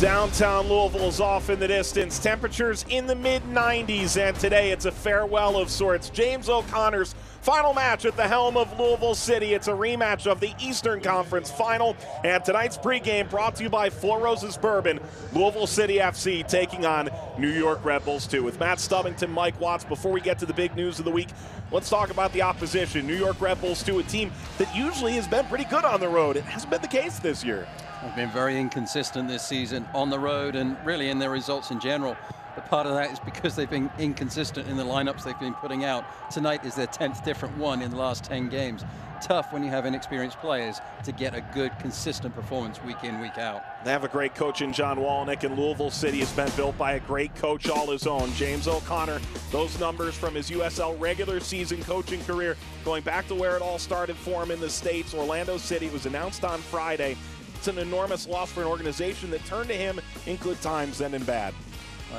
Downtown Louisville is off in the distance. Temperatures in the mid-90s, and today it's a farewell of sorts. James O'Connor's final match at the helm of Louisville City. It's a rematch of the Eastern Conference Final, and tonight's pregame brought to you by Four Roses Bourbon. Louisville City FC taking on New York Red Bulls 2. With Matt Stubbington, Mike Watts, before we get to the big news of the week, let's talk about the opposition. New York Red Bulls 2, a team that usually has been pretty good on the road. It hasn't been the case this year. They've been very inconsistent this season on the road and really in their results in general. But part of that is because they've been inconsistent in the lineups they've been putting out. Tonight is their 10th different one in the last 10 games. Tough when you have inexperienced players to get a good, consistent performance week in, week out. They have a great coach in John Walnick, and Louisville City has been built by a great coach all his own. James O'Connor, those numbers from his USL regular season coaching career, going back to where it all started for him in the States, Orlando City. It was announced on Friday. It's an enormous loss for an organization that turned to him in good times and in bad.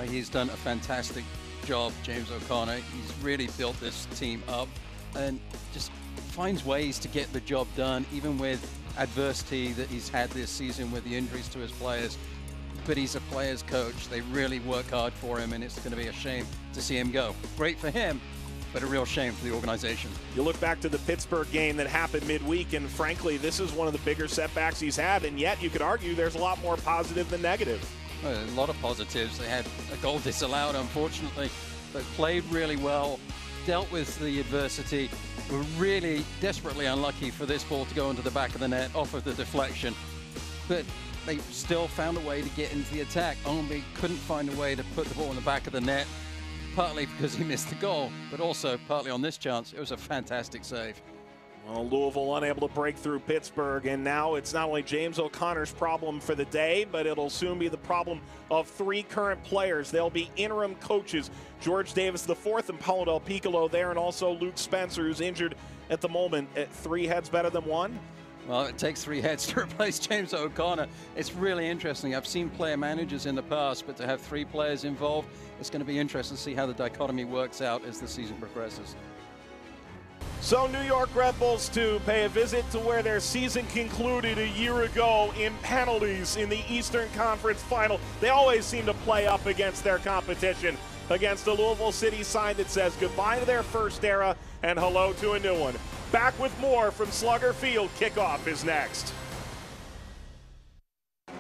He's done a fantastic job, James O'Connor. He's really built this team up and just finds ways to get the job done, even with adversity that he's had this season with the injuries to his players. But he's a player's coach. They really work hard for him, and it's going to be a shame to see him go. Great for him, but a real shame for the organization. You look back to the Pittsburgh game that happened midweek, and frankly, this is one of the bigger setbacks he's had, and yet you could argue there's a lot more positive than negative. Well, a lot of positives. They had a goal disallowed, unfortunately, but played really well, dealt with the adversity, were really desperately unlucky for this ball to go into the back of the net off of the deflection. But they still found a way to get into the attack. Only couldn't find a way to put the ball in the back of the net, partly because he missed the goal, but also partly on this chance. It was a fantastic save. Well, Louisville unable to break through Pittsburgh, and now it's not only James O'Connor's problem for the day, but it'll soon be the problem of three current players. They'll be interim coaches, George Davis IV and Paulo Del Piccolo there, and also Luke Spencer, who's injured at the moment. At three heads better than one? Well, it takes three heads to replace James O'Connor. It's really interesting. I've seen player managers in the past, but to have three players involved, it's going to be interesting to see how the dichotomy works out as the season progresses. So New York Red Bulls 2 pay a visit to where their season concluded a year ago in penalties in the Eastern Conference Final. They always seem to play up against their competition, against a Louisville City side that says goodbye to their first era and hello to a new one. Back with more from Slugger Field. Kickoff is next.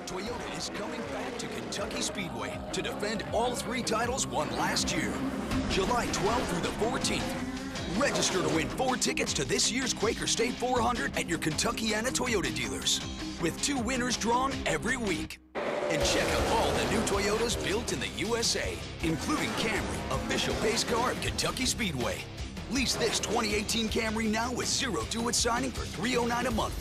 Toyota is coming back to Kentucky Speedway to defend all three titles won last year. July 12th through the 14th. Register to win 4 tickets to this year's Quaker State 400 at your Kentuckiana Toyota dealers, with 2 winners drawn every week. And check out all the new Toyotas built in the USA, including Camry, official pace car of Kentucky Speedway. Lease this 2018 Camry now with 0 due at signing for $309 a month.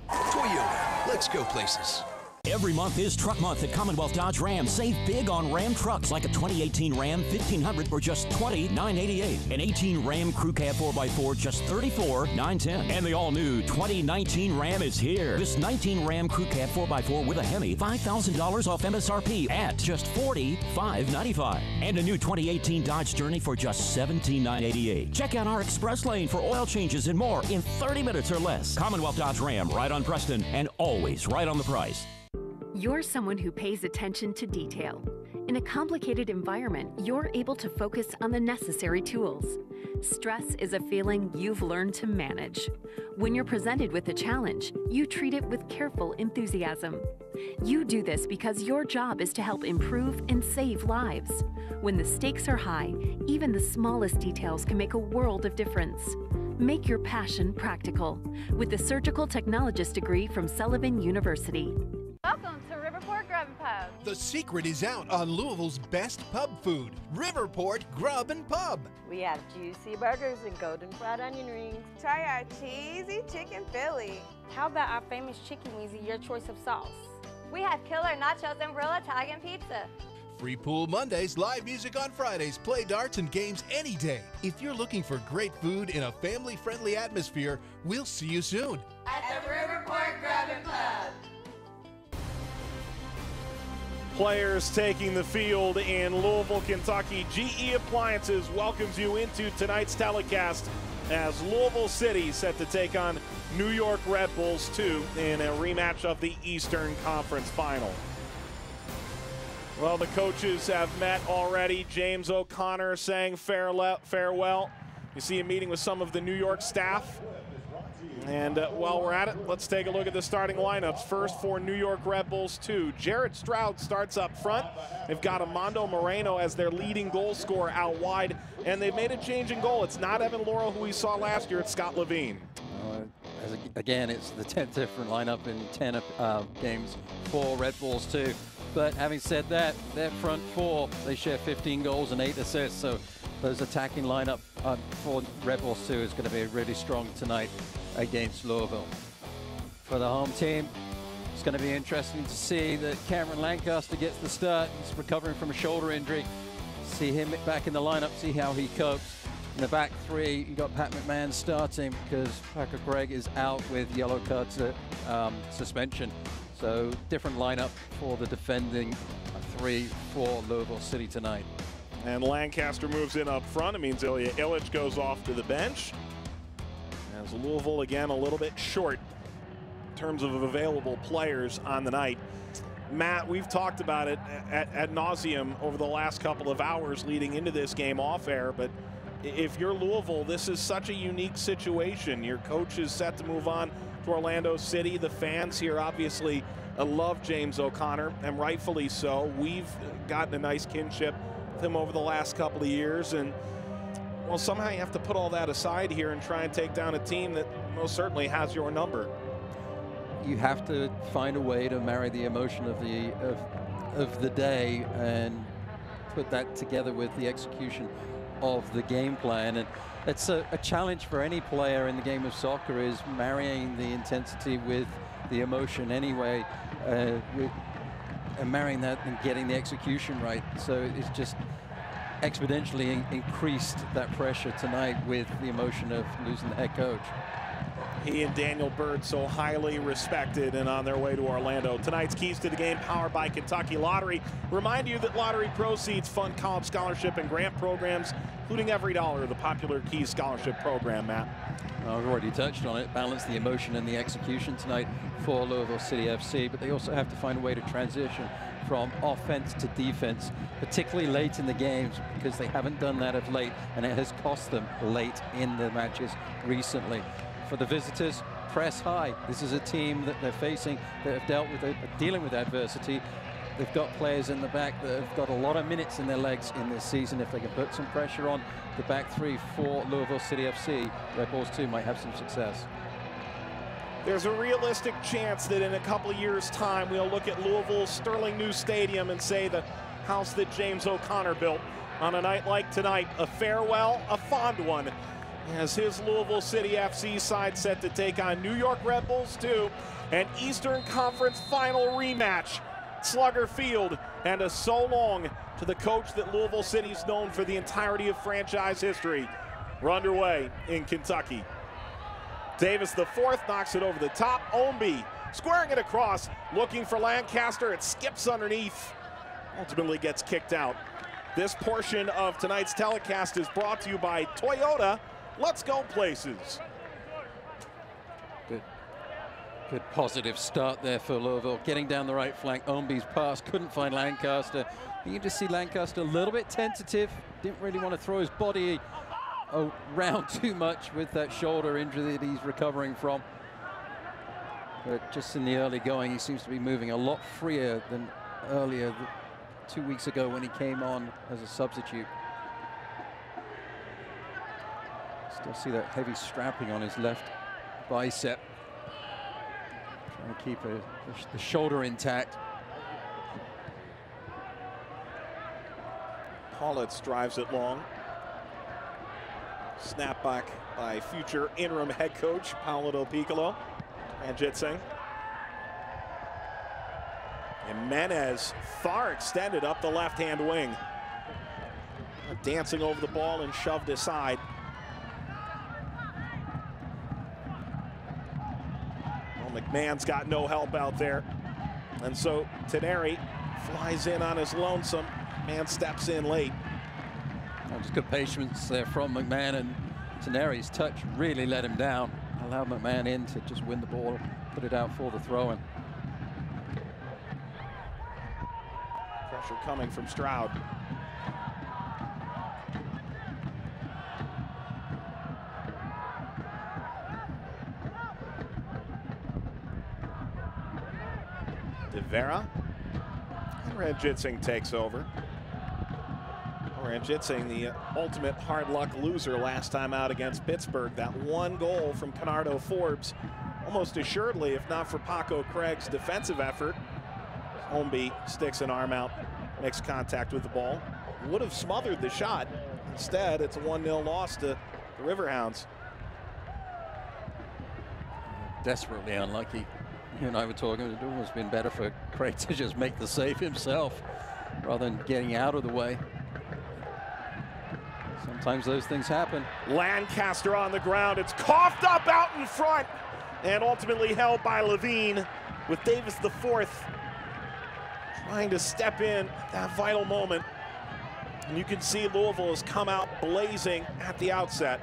Toyota, let's go places. Every month is Truck Month at Commonwealth Dodge Ram. Save big on Ram trucks like a 2018 Ram 1500 for just $20,988. An 18 Ram Crew Cab 4x4 just $34,910. And the all-new 2019 Ram is here. This 19 Ram Crew Cab 4x4 with a Hemi, $5,000 off MSRP at just $45,995. And a new 2018 Dodge Journey for just $17,988. Check out our express lane for oil changes and more in 30 minutes or less. Commonwealth Dodge Ram, right on Preston and always right on the price. You're someone who pays attention to detail. In a complicated environment, you're able to focus on the necessary tools. Stress is a feeling you've learned to manage. When you're presented with a challenge, you treat it with careful enthusiasm. You do this because your job is to help improve and save lives. When the stakes are high, even the smallest details can make a world of difference. Make your passion practical with the Surgical Technologist degree from Sullivan University. Welcome to Riverport Grub and Pub. The secret is out on Louisville's best pub food, Riverport Grub and Pub. We have juicy burgers and golden fried onion rings. Try our cheesy chicken Philly. How about our famous chicken wings and your choice of sauce? We have killer nachos and real Italian pizza. Free pool Mondays, live music on Fridays, play darts and games any day. If you're looking for great food in a family-friendly atmosphere, we'll see you soon. At the Riverport Grub and Pub. Players taking the field in Louisville, Kentucky. GE Appliances welcomes you into tonight's telecast as Louisville City set to take on New York Red Bulls 2 in a rematch of the Eastern Conference Final. Well, the coaches have met already. James O'Connor saying farewell. You see him meeting with some of the New York staff. And while we're at it, let's take a look at the starting lineups. First for New York Red Bulls 2. Jarrett Stroud starts up front. They've got Armando Moreno as their leading goal scorer out wide. And they've made a change in goal. It's not Evan Laurel, who we saw last year. It's Scott Levine. Again, it's the 10th different lineup in 10 games for Red Bulls 2. But having said that, their front four, they share 15 goals and 8 assists. So those attacking lineup for Red Bulls 2 is going to be really strong tonight against Louisville. For the home team, it's going to be interesting to see that Cameron Lancaster gets the start. He's recovering from a shoulder injury. See him back in the lineup, see how he copes. In the back three, you got Pat McMahon starting because Packer Craig is out with yellow card suspension. So different lineup for the defending three for Louisville City tonight. And Lancaster moves in up front. It means Ilya Illich goes off to the bench. As Louisville, again, a little bit short in terms of available players on the night. Matt, we've talked about it ad nauseum over the last couple of hours leading into this game off air, but if you're Louisville, this is such a unique situation. Your coach is set to move on to Orlando City. The fans here obviously love James O'Connor, and rightfully so. We've gotten a nice kinship with him over the last couple of years, and well, somehow you have to put all that aside here and try and take down a team that most certainly has your number. You have to find a way to marry the emotion of the day and put that together with the execution of the game plan. And it's a challenge for any player in the game of soccer, is marrying the intensity with the emotion anyway, and marrying that and getting the execution right. So it's just exponentially increased that pressure tonight with the emotion of losing the head coach. He and Daniel Bird so highly respected and on their way to Orlando. Tonight's Keys to the Game powered by Kentucky Lottery. Remind you that lottery proceeds fund college scholarship and grant programs, including every dollar of the popular Keys Scholarship Program, Matt. I've already touched on it. Balance the emotion and the execution tonight for Louisville City FC, but they also have to find a way to transition from offense to defense, particularly late in the games, because they haven't done that of late, and it has cost them late in the matches recently. For the visitors, press high. This is a team that they're facing, that have dealt with dealing with adversity. They've got players in the back that have got a lot of minutes in their legs in this season. If they can put some pressure on the back three for Louisville City FC, Red Bulls 2 might have some success. There's a realistic chance that in a couple of years' time, we'll look at Louisville's Sterling New Stadium and say the house that James O'Connor built on a night like tonight, a farewell, a fond one, as his Louisville City FC side set to take on New York Red Bulls 2, an Eastern Conference final rematch. Slugger Field, and a so long to the coach that Louisville City's known for the entirety of franchise history. We're underway in Kentucky. Davis the fourth knocks it over the top. Omby squaring it across, looking for Lancaster. It skips underneath, ultimately gets kicked out. This portion of tonight's telecast is brought to you by Toyota. Let's go places. Good positive start there for Louisville. Getting down the right flank, Omby's pass, couldn't find Lancaster. You can just see Lancaster a little bit tentative. Didn't really want to throw his body around too much with that shoulder injury that he's recovering from. But just in the early going, he seems to be moving a lot freer than earlier 2 weeks ago when he came on as a substitute. Still see that heavy strapping on his left bicep. Trying to keep the shoulder intact. Paulitz drives it long. Snap back by future interim head coach Paolo Piccolo and Jitsing. Jimenez far extended up the left-hand wing. Dancing over the ball and shoved aside. Well, McMahon's got no help out there. And so Teneri flies in on his lonesome. Man steps in late. Just good patience there from McMahon, and Teneri's touch really let him down. Allowed McMahon in to just win the ball, put it out for the throw-in. Pressure coming from Stroud. DeVera. And Ranjitsingh takes over. Ranjitsingh, the ultimate hard luck loser last time out against Pittsburgh. That one goal from Canardo Forbes, almost assuredly, if not for Paco Craig's defensive effort. Holmby sticks an arm out, makes contact with the ball. Would have smothered the shot. Instead, it's a 1-0 loss to the Riverhounds. Desperately unlucky. You and I were talking, it would almost been better for Craig to just make the save himself rather than getting out of the way. Sometimes those things happen. Lancaster on the ground. It's coughed up out in front and ultimately held by Levine, with Davis the fourth trying to step in at that vital moment. And you can see Louisville has come out blazing at the outset.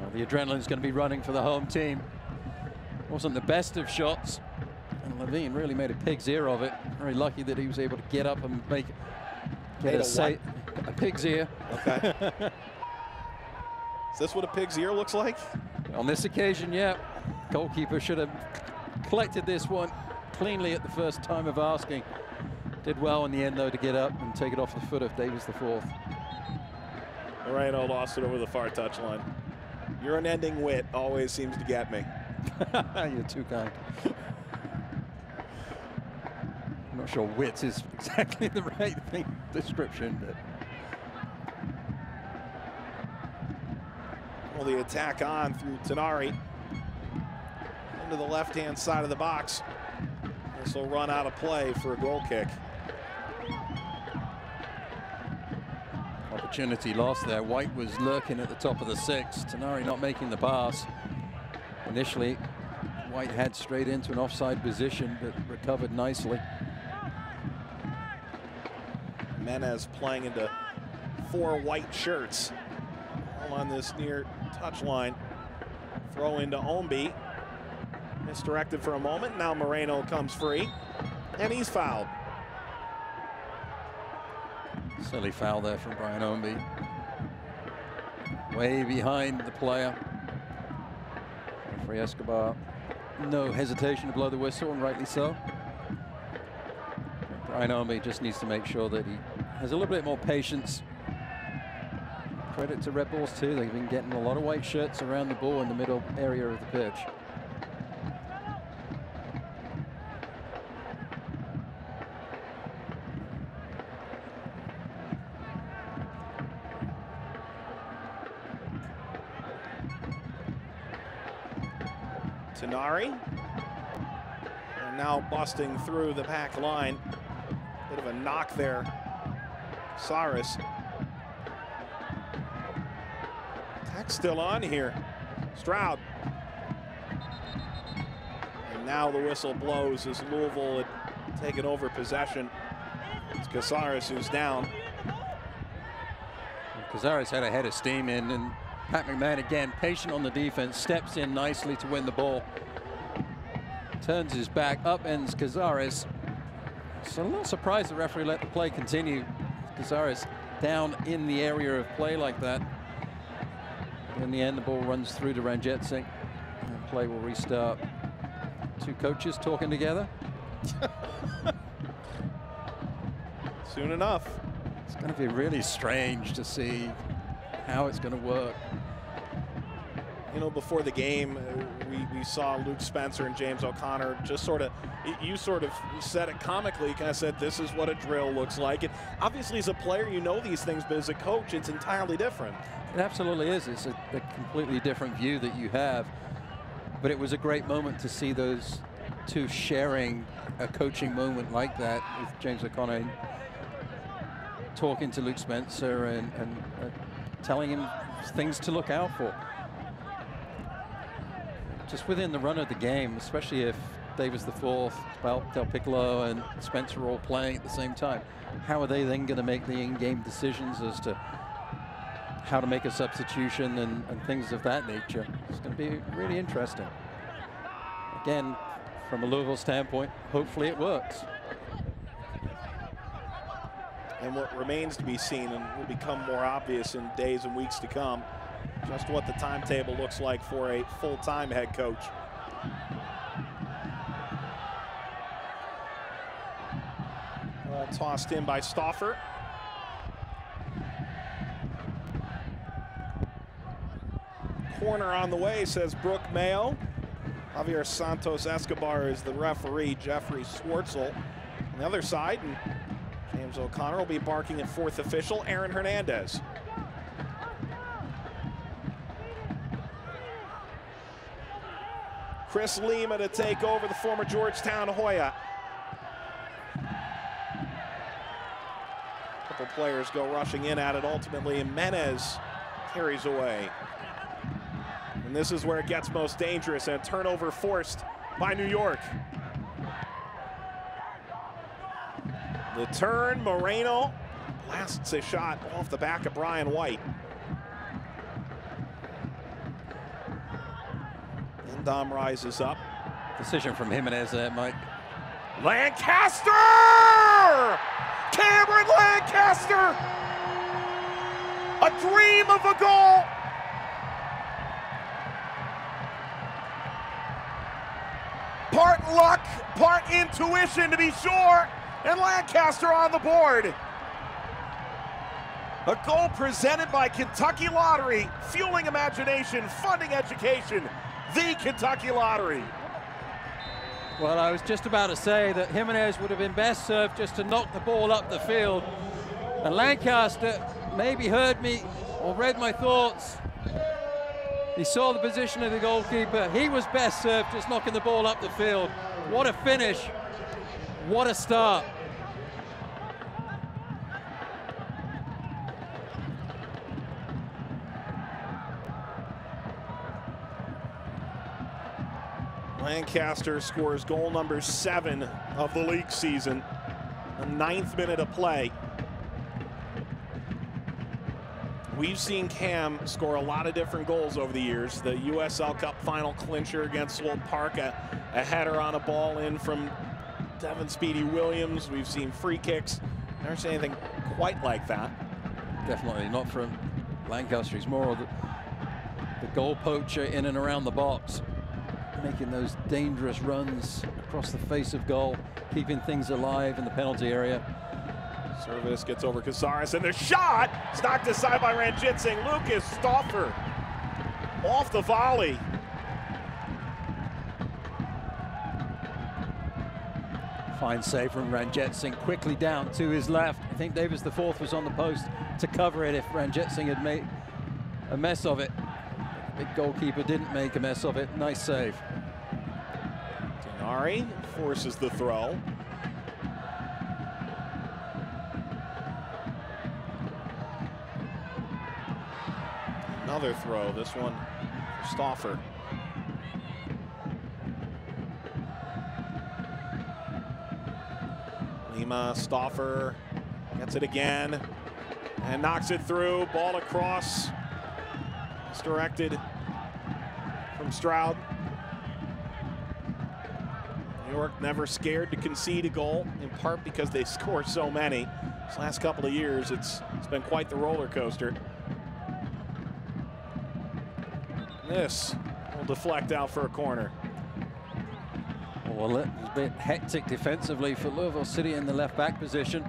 Well, the adrenaline's going to be running for the home team. Wasn't the best of shots, and Levine really made a pig's ear of it. Very lucky that he was able to get up and get a pig's ear. Okay. Is this what a pig's ear looks like? On this occasion, yeah. Goalkeeper should have collected this one cleanly at the first time of asking. Did well in the end, though, to get up and take it off the foot of Davis the fourth. Moreno lost it over the far touchline. Your unending wit always seems to get me. You're too kind. I'm not sure wits is exactly the right description, but. Well, the attack on through Tenari into the left-hand side of the box. This will run out of play for a goal kick. Opportunity lost there. White was lurking at the top of the six. Tenari not making the pass. Initially, White had straight into an offside position, but recovered nicely. Menez playing into 4 white shirts. All on this near touchline. Throw into Omby. Misdirected for a moment. Now Moreno comes free, and he's fouled. Silly foul there from Brian Omby. Way behind the player. Referee Escobar, no hesitation to blow the whistle, and rightly so. Brian Omby just needs to make sure that he has a little bit more patience. Credit to Red Bulls too, they've been getting a lot of white shirts around the ball in the middle area of the pitch. Tenari, and now busting through the back line. Bit of a knock there. Saris. Attack still on here. Stroud. And now the whistle blows as Louisville had taken over possession. It's Casares who's down. Casares had a head of steam in, and Pat McMahon again patient on the defense, steps in nicely to win the ball. Turns his back, upends Casares. So I'm not surprised the referee let the play continue. Casares down in the area of play like that. In the end, the ball runs through to Ranjitsingh, and play will restart. Two coaches talking together. Soon enough. It's going to be really strange to see how it's going to work. You know, before the game, we saw Luke Spencer and James O'Connor just sort of, you sort of said it comically, kind of said, this is what a drill looks like. And obviously as a player, you know these things, but as a coach, it's entirely different. It absolutely is. It's a completely different view that you have. But it was a great moment to see those two sharing a coaching moment like that, with James O'Connor talking to Luke Spencer and telling him things to look out for. Just within the run of the game, especially if Davis the fourth, Del Piccolo, and Spencer are all playing at the same time, how are they then going to make the in-game decisions as to how to make a substitution and things of that nature? It's going to be really interesting. Again, from a Louisville standpoint, hopefully it works. And what remains to be seen and will become more obvious in days and weeks to come, just what the timetable looks like for a full-time head coach. Ball tossed in by Stauffer. Corner on the way, says Brooke Mayo. Javier Santos Escobar is the referee. Jeffrey Schwartzel on the other side. And James O'Connor will be barking at fourth official, Aaron Hernandez. Chris Lima to take over the former Georgetown Hoya. A couple players go rushing in at it ultimately, and Menez carries away. And this is where it gets most dangerous, and turnover forced by New York. The turn, Moreno blasts a shot off the back of Brian White. Dom rises up. Decision from Jimenez there, Mike. Lancaster! Cameron Lancaster! A dream of a goal! Part luck, part intuition to be sure, and Lancaster on the board. A goal presented by Kentucky Lottery, fueling imagination, funding education. The Kentucky Lottery. Well, I was just about to say that Jimenez would have been best served just to knock the ball up the field. And Lancaster maybe heard me or read my thoughts. He saw the position of the goalkeeper. He was best served just knocking the ball up the field. What a finish. What a start. Lancaster scores goal number 7 of the league season, the 9th minute of play. We've seen Cam score a lot of different goals over the years. The USL Cup final clincher against Swope Park, a header on a ball in from Devin Speedy Williams. We've seen free kicks. Never seen anything quite like that. Definitely not from Lancaster. He's more of the goal poacher in and around the box, making those dangerous runs across the face of goal, keeping things alive in the penalty area. Service gets over Casares, and the shot is knocked aside by Ranjitsingh. Lucas Stauffer off the volley. Fine save from Ranjitsingh, quickly down to his left. I think Davis the fourth was on the post to cover it if Ranjitsingh had made a mess of it. Big goalkeeper didn't make a mess of it. Nice save. Denari forces the throw. Another throw, this one for Stauffer. Lima, Stauffer gets it again and knocks it through. Ball across. It's directed from Stroud. New York never scared to concede a goal, in part because they score so many. This last couple of years, it's been quite the roller coaster. This will deflect out for a corner. Well, it's a bit hectic defensively for Louisville City in the left back position.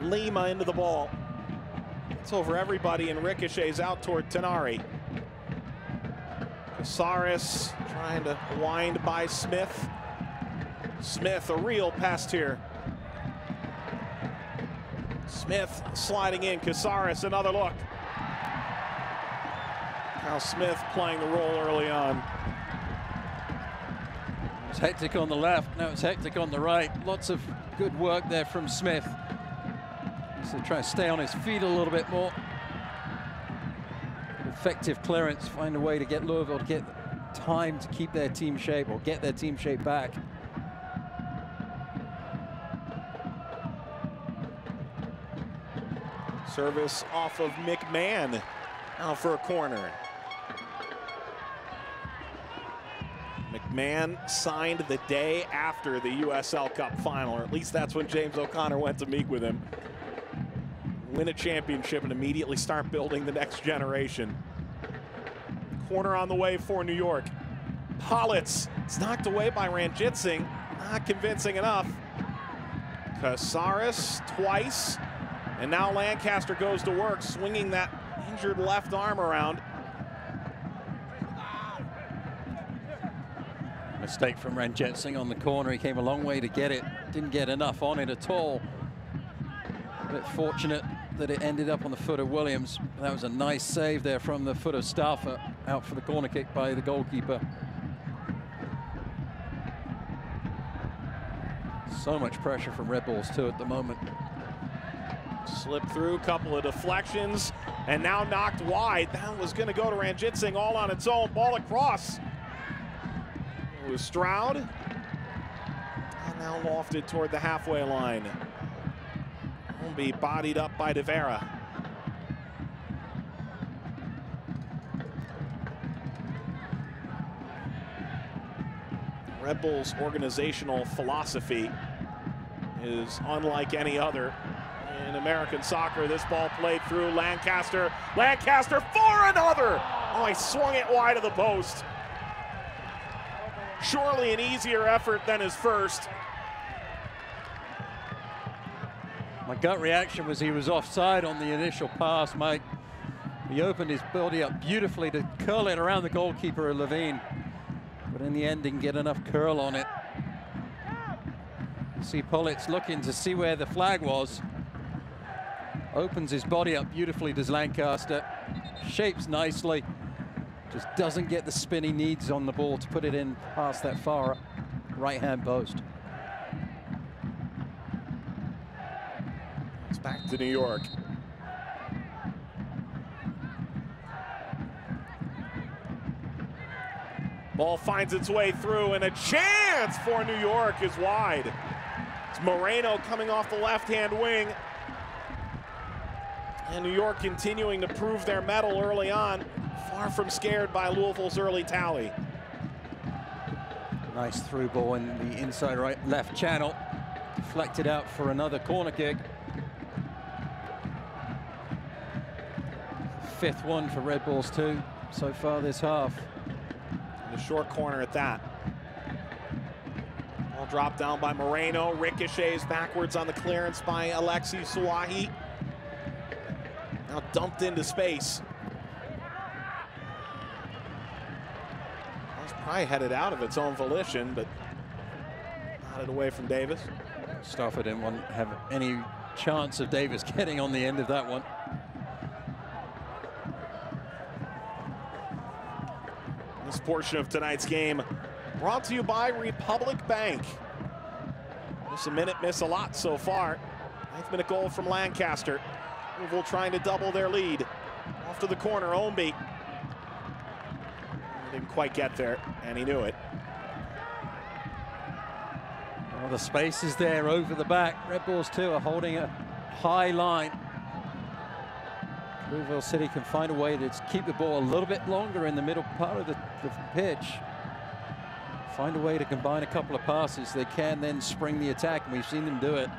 Lima into the ball. It's over everybody and ricochets out toward Tenari. Casares trying to wind by Smith. Smith, a real pest here. Smith sliding in. Casares, another look. Now Smith playing the role early on. It's hectic on the left, now it's hectic on the right. Lots of good work there from Smith. So try to stay on his feet a little bit more. Effective clearance, find a way to get Louisville to get time to keep their team shape or get their team shape back. Service off of McMahon. Now for a corner. McMahon signed the day after the USL Cup final, or at least that's when James O'Connor went to meet with him. Win a championship and immediately start building the next generation. Corner on the way for New York. Politz, it's knocked away by Ranjitsingh. Not convincing enough. Casares twice. And now Lancaster goes to work, swinging that injured left arm around. Mistake from Ranjitsingh on the corner. He came a long way to get it. Didn't get enough on it at all. A bit fortunate that it ended up on the foot of Williams. That was a nice save there from the foot of Stauffer, out for the corner kick by the goalkeeper. So much pressure from Red Bulls too at the moment. Slipped through, couple of deflections, and now knocked wide. That was going to go to Ranjitsingh all on its own. Ball across. It was Stroud. And now lofted toward the halfway line. Will be bodied up by De Vera. Red Bull's organizational philosophy is unlike any other in American soccer. This ball played through Lancaster. Lancaster for another! Oh, he swung it wide of the post. Surely an easier effort than his first. My gut reaction was he was offside on the initial pass, Mike. He opened his body up beautifully to curl it around the goalkeeper, Levine. But in the end, didn't get enough curl on it. You see Politz looking to see where the flag was. Opens his body up beautifully, does Lancaster. Shapes nicely. Just doesn't get the spin he needs on the ball to put it in past that far right-hand post. It's back to New York. Ball finds its way through, and a chance for New York is wide. It's Moreno coming off the left-hand wing. And New York continuing to prove their mettle early on. Far from scared by Louisville's early tally. Nice through ball in the inside right left channel. Deflected out for another corner kick. Fifth one for Red Bulls too so far this half. The short corner at that. Ball dropped down by Moreno. Ricochets backwards on the clearance by Alexi Suahi. Now dumped into space. It's probably headed out of its own volition, but nodded away from Davis. Stauffer didn't want to have any chance of Davis getting on the end of that one. This portion of tonight's game brought to you by Republic Bank. Just a minute, miss a lot so far. 9th-minute goal from Lancaster. Louisville trying to double their lead. Off to the corner, Ownby. Didn't quite get there, and he knew it. Well, the space is there over the back. Red Bulls too are holding a high line. Louisville City can find a way to keep the ball a little bit longer in the middle part of the pitch. Find a way to combine a couple of passes. They can then spring the attack, and we've seen them do it.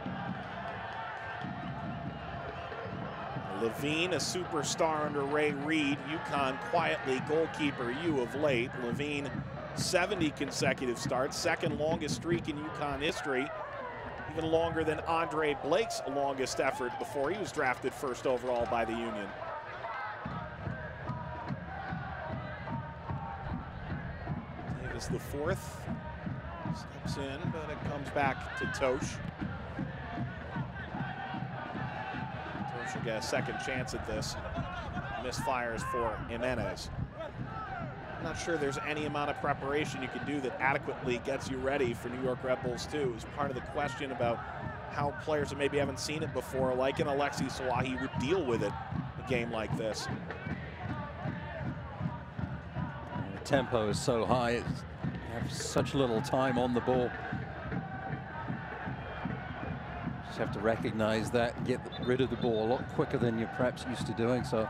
Levine, a superstar under Ray Reid. UConn quietly goalkeeper U of late. Levine, 70 consecutive starts, second longest streak in UConn history. Even longer than Andre Blake's longest effort before he was drafted first overall by the Union. Davis the fourth. Steps in, but it comes back to Tosh. Tosh will get a second chance at this. Misfires for Jimenez. I'm not sure there's any amount of preparation you can do that adequately gets you ready for New York Red Bulls too. Is part of the question about how players that maybe haven't seen it before, like an Alexi Suahi, would deal with it in a game like this. The tempo is so high, you have such little time on the ball. have to recognize that and get rid of the ball a lot quicker than you're perhaps used to doing so.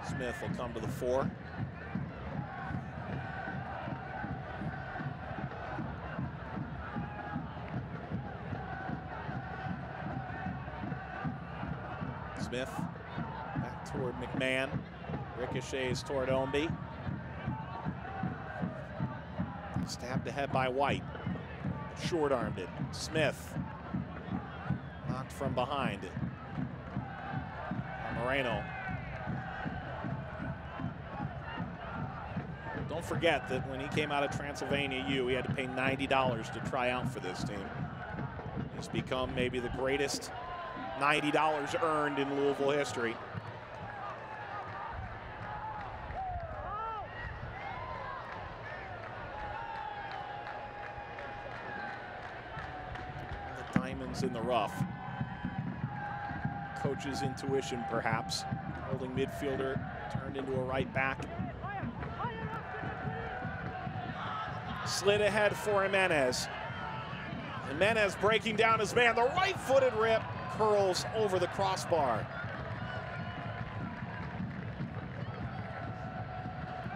Smith will come to the 4. Smith back toward McMahon. Ricochets toward Omby. Stabbed ahead by White. Short-armed it. Smith knocked from behind. Moreno. Don't forget that when he came out of Transylvania U, he had to pay $90 to try out for this team. He's become maybe the greatest $90 earned in Louisville history. The diamonds in the rough. Coach's intuition, perhaps. Holding midfielder turned into a right back. Slid ahead for Jimenez. Jimenez breaking down his man. The right-footed rip curls over the crossbar.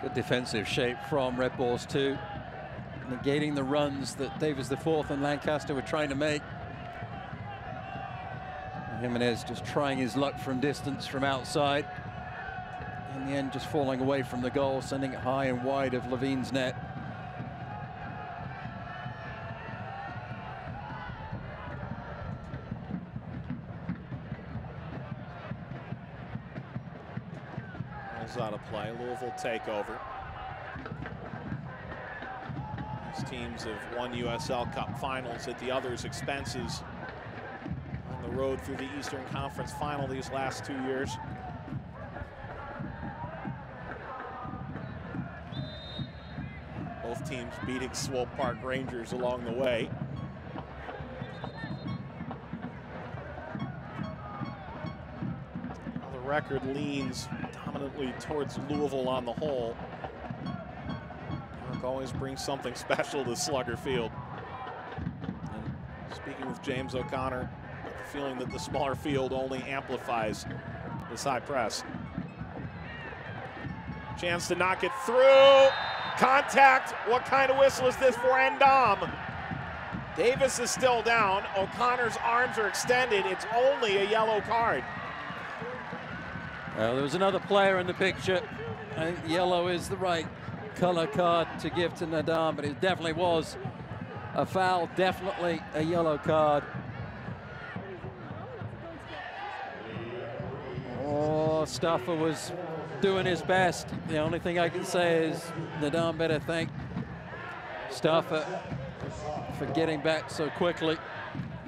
Good defensive shape from Red Bulls too, negating the runs that Davis IV and Lancaster were trying to make. Jimenez just trying his luck from distance from outside. In the end, just falling away from the goal, sending it high and wide of Levine's net. Out of play. Louisville takeover. These teams have won USL Cup finals at the other's expenses on the road through the Eastern Conference final these last 2 years. Both teams beating Swope Park Rangers along the way. Well, the record leans dominantly towards Louisville on the whole. New York always brings something special to Slugger Field. And speaking with James O'Connor, the feeling that the smaller field only amplifies this high press. Chance to knock it through. Contact. What kind of whistle is this for Endom? Davis is still down. O'Connor's arms are extended. It's only a yellow card. Well, there was another player in the picture. I think yellow is the right color card to give to Nadam, but it definitely was a foul, definitely a yellow card. Oh, Stuffer was doing his best. The only thing I can say is Nadam better thank Stuffer for getting back so quickly,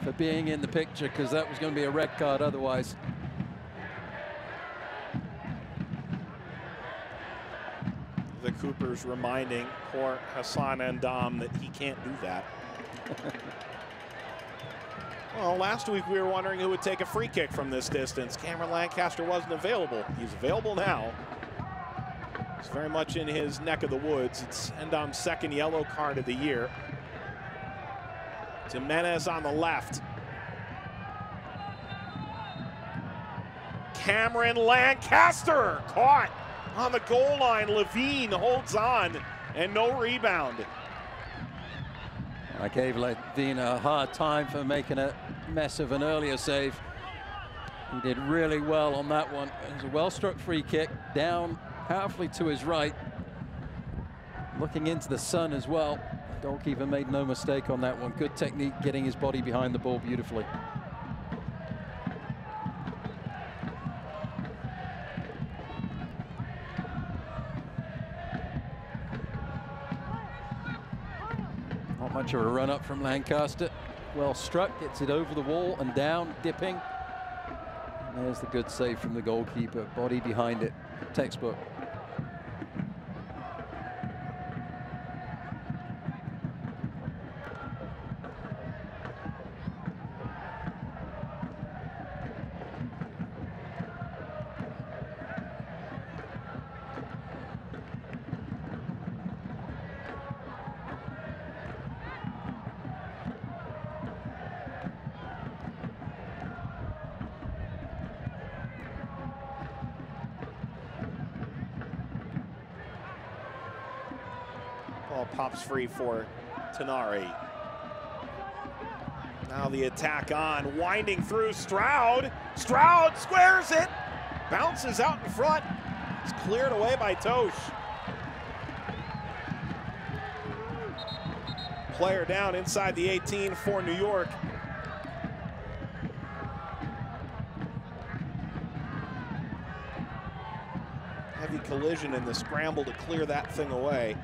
for being in the picture, because that was going to be a red card otherwise. The Coopers reminding poor Hassan Endom that he can't do that. Well, last week we were wondering who would take a free kick from this distance. Cameron Lancaster wasn't available. He's available now. He's very much in his neck of the woods. It's Endom's second yellow card of the year. Jimenez on the left. Cameron Lancaster caught on the goal line. Levine holds on and no rebound. I gave Levine a hard time for making a mess of an earlier save. He did really well on that one. It was a well-struck free kick, down powerfully to his right. Looking into the sun as well. The goalkeeper made no mistake on that one. Good technique, getting his body behind the ball beautifully. Not much of a run up from Lancaster. Well struck, gets it over the wall and down, dipping. And there's the good save from the goalkeeper. Body behind it, textbook. Ball pops free for Tenari. Now the attack on, winding through Stroud. Stroud squares it, bounces out in front. It's cleared away by Tosh. Player down inside the 18 for New York. Heavy collision in the scramble to clear that thing away.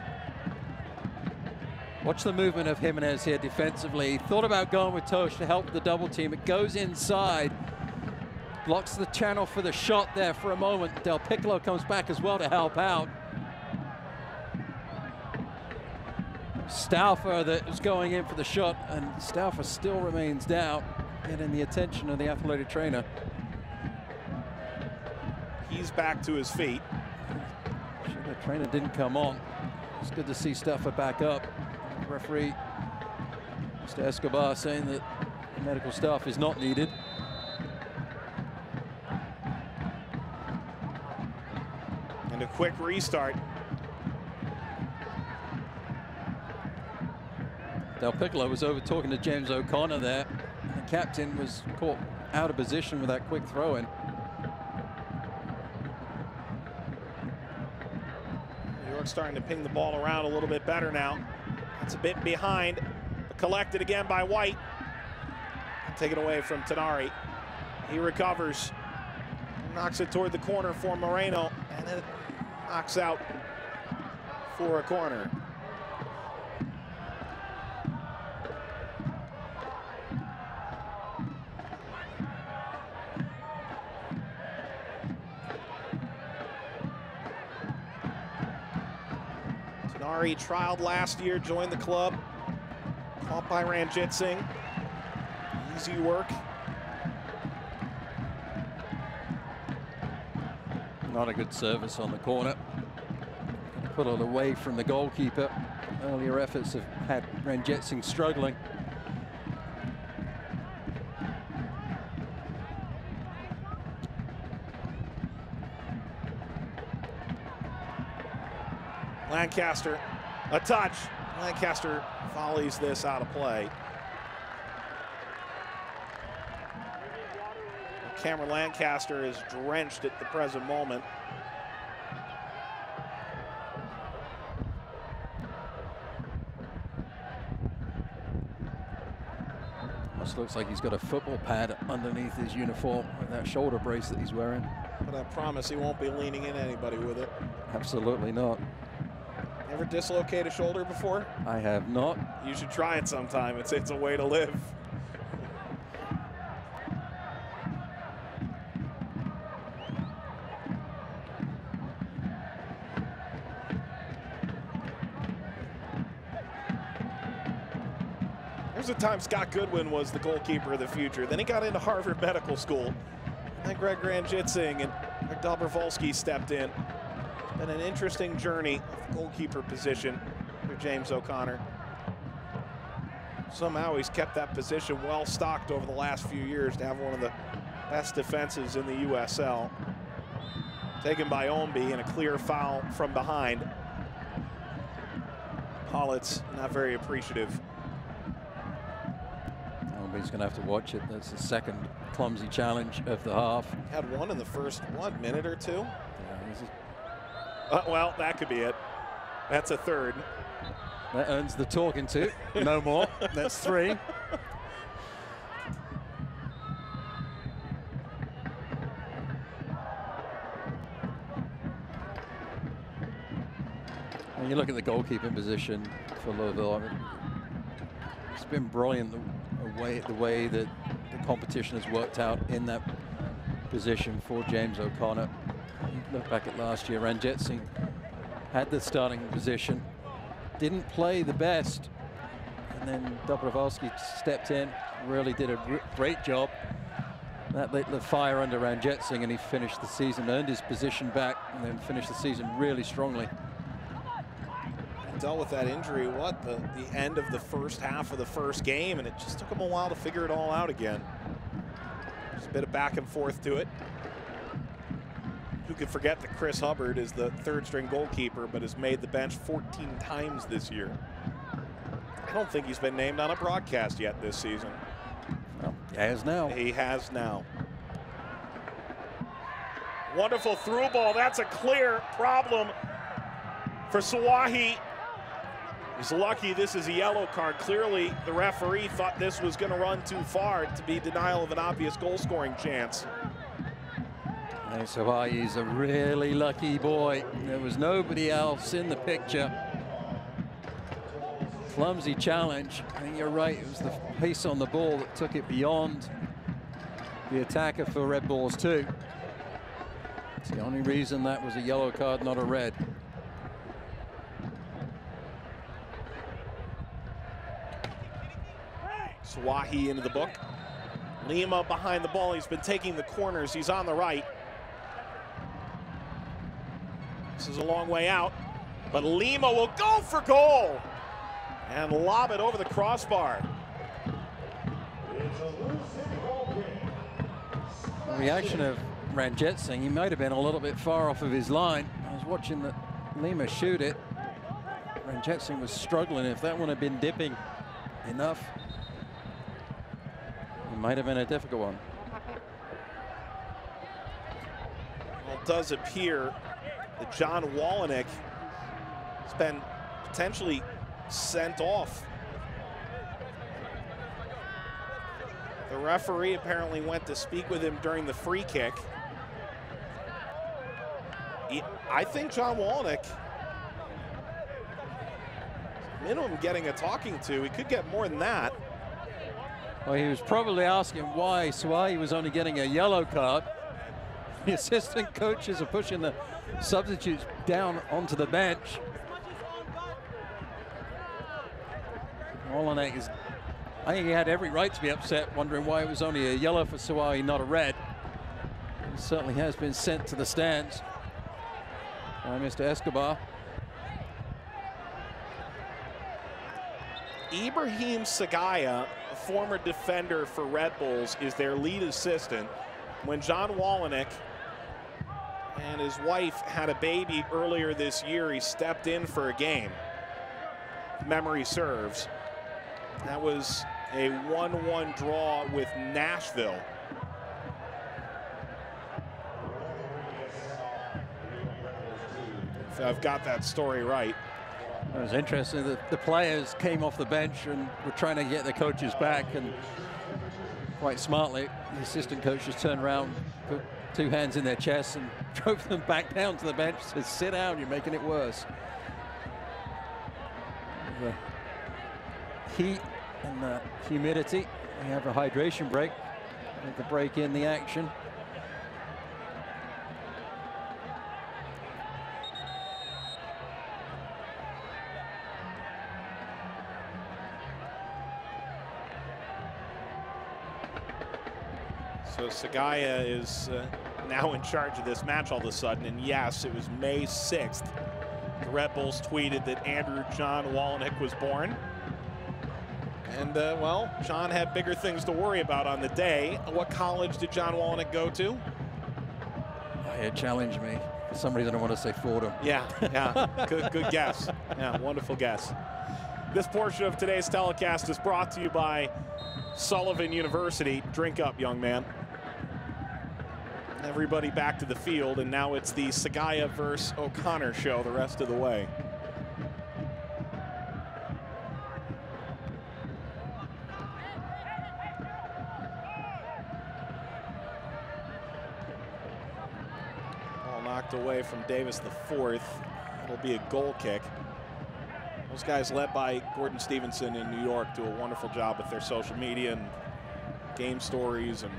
Watch the movement of Jimenez here defensively. He thought about going with Tosh to help the double team. It goes inside, blocks the channel for the shot there for a moment. Del Piccolo comes back as well to help out. Stauffer that was going in for the shot, and Stauffer still remains down, getting the attention of the athletic trainer. He's back to his feet. Sure, the trainer didn't come on. It's good to see Stauffer back up. Referee Mr. Escobar saying that medical staff is not needed. And a quick restart. Del Piccolo was over talking to James O'Connor there. The captain was caught out of position with that quick throw in. New York's starting to ping the ball around a little bit better now. It's a bit behind, but collected again by White. Taken away from Tenari. He recovers, knocks it toward the corner for Moreno, and then knocks out for a corner. Tenari trialed last year, joined the club, caught by Ranjit Singh. Easy work. Not a good service on the corner. Put it away from the goalkeeper. Earlier efforts have had Ranjit Singh struggling. Lancaster, a touch. Lancaster volleys this out of play. Cameron Lancaster is drenched at the present moment. Almost looks like he's got a football pad underneath his uniform with that shoulder brace that he's wearing. But I promise he won't be leaning in anybody with it. Absolutely not. Ever dislocate a shoulder before? I have not. You should try it sometime. It's a way to live. There's a time Scott Goodwin was the goalkeeper of the future. Then he got into Harvard Medical School. And then Greg Ranjit Singh and Greg Dobrovolsky stepped in. Been an interesting journey of the goalkeeper position for James O'Connor. Somehow he's kept that position well stocked over the last few years to have one of the best defenses in the USL. Taken by Omby and a clear foul from behind. Pollitt's not very appreciative. Omby's going to have to watch it. That's the second clumsy challenge of the half. Had one in the first, what, minute or two? Yeah, well, that could be it. That's a third. That earns the talking to. No more. That's 3. And you look at the goalkeeping position for Louisville. I mean, it's been brilliant the way that the competition has worked out in that position for James O'Connor. You look back at last year, Ranjit Singh had the starting position, didn't play the best, and then Dobrovolsky stepped in, really did a great job. That lit the fire under Ranjit Singh, and he finished the season, earned his position back, and then finished the season really strongly. Dealt with that injury, what, the end of the first half of the first game, and it just took him a while to figure it all out again. Just a bit of back and forth to it. could forget that Chris Hubbard is the third-string goalkeeper, but has made the bench 14 times this year. I don't think he's been named on a broadcast yet this season. Well, he has now. He has now. Wonderful through ball. That's a clear problem for Sawahi. He's lucky this is a yellow card. Clearly, the referee thought this was going to run too far to be denial of an obvious goal-scoring chance. And Sawahi's a really lucky boy. There was nobody else in the picture. Clumsy challenge. I think you're right. It was the pace on the ball that took it beyond the attacker for Red Bulls too. It's the only reason that was a yellow card, not a red. Sawahi into the book. Lima behind the ball. He's been taking the corners. He's on the right. This is a long way out, but Lima will go for goal and lob it over the crossbar. The reaction of Ranjitsingh, he might have been a little bit far off of his line. I was watching the Lima shoot it. Ranjitsingh was struggling. If that one had been dipping enough, it might have been a difficult one. Well, it does appear that John Wallenick has been potentially sent off. The referee apparently went to speak with him during the free kick. I think John Wallenick, minimum getting a talking to. He could get more than that. Well, he was probably asking why Sawahi was only getting a yellow card. The assistant coaches are pushing the substitutes down onto the bench. Wallenick is, I think he had every right to be upset, wondering why it was only a yellow for Sawahi, not a red. He certainly has been sent to the stands by Mr. Escobar. Ibrahim Sagaya, a former defender for Red Bulls, is their lead assistant. When John Wallenick and his wife had a baby earlier this year, he stepped in for a game. If memory serves. That was a 1-1 draw with Nashville. If I've got that story right. It was interesting that the players came off the bench and were trying to get their coaches back, and quite smartly, the assistant coaches turned around, put two hands in their chests and drove them back down to the bench, said, sit down, you're making it worse. The heat and the humidity, we have a hydration break, with the break in the action. So Sagaya is now in charge of this match all of a sudden, and yes, it was May 6th. The Red Bulls tweeted that Andrew John Wallenick was born. And, well, John had bigger things to worry about on the day. What college did John Wallenick go to? It challenged me. For some reason, I want to say Fordham. Yeah, good guess. Yeah, wonderful guess. This portion of today's telecast is brought to you by Sullivan University. Drink up, young man. Everybody back to the field, and now it's the Sagaya versus O'Connor show the rest of the way. Ball knocked away from Davis the fourth. It'll be a goal kick. Those guys led by Gordon Stevenson in New York do a wonderful job with their social media and game stories and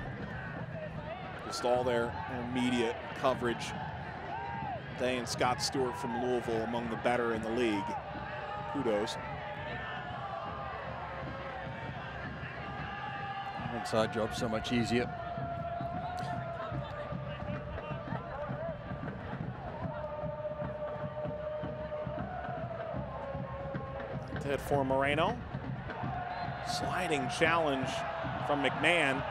just all their media coverage. They and Scott Stewart from Louisville among the better in the league. Kudos. Inside job so much easier. Hit for Moreno. Sliding challenge from McMahon.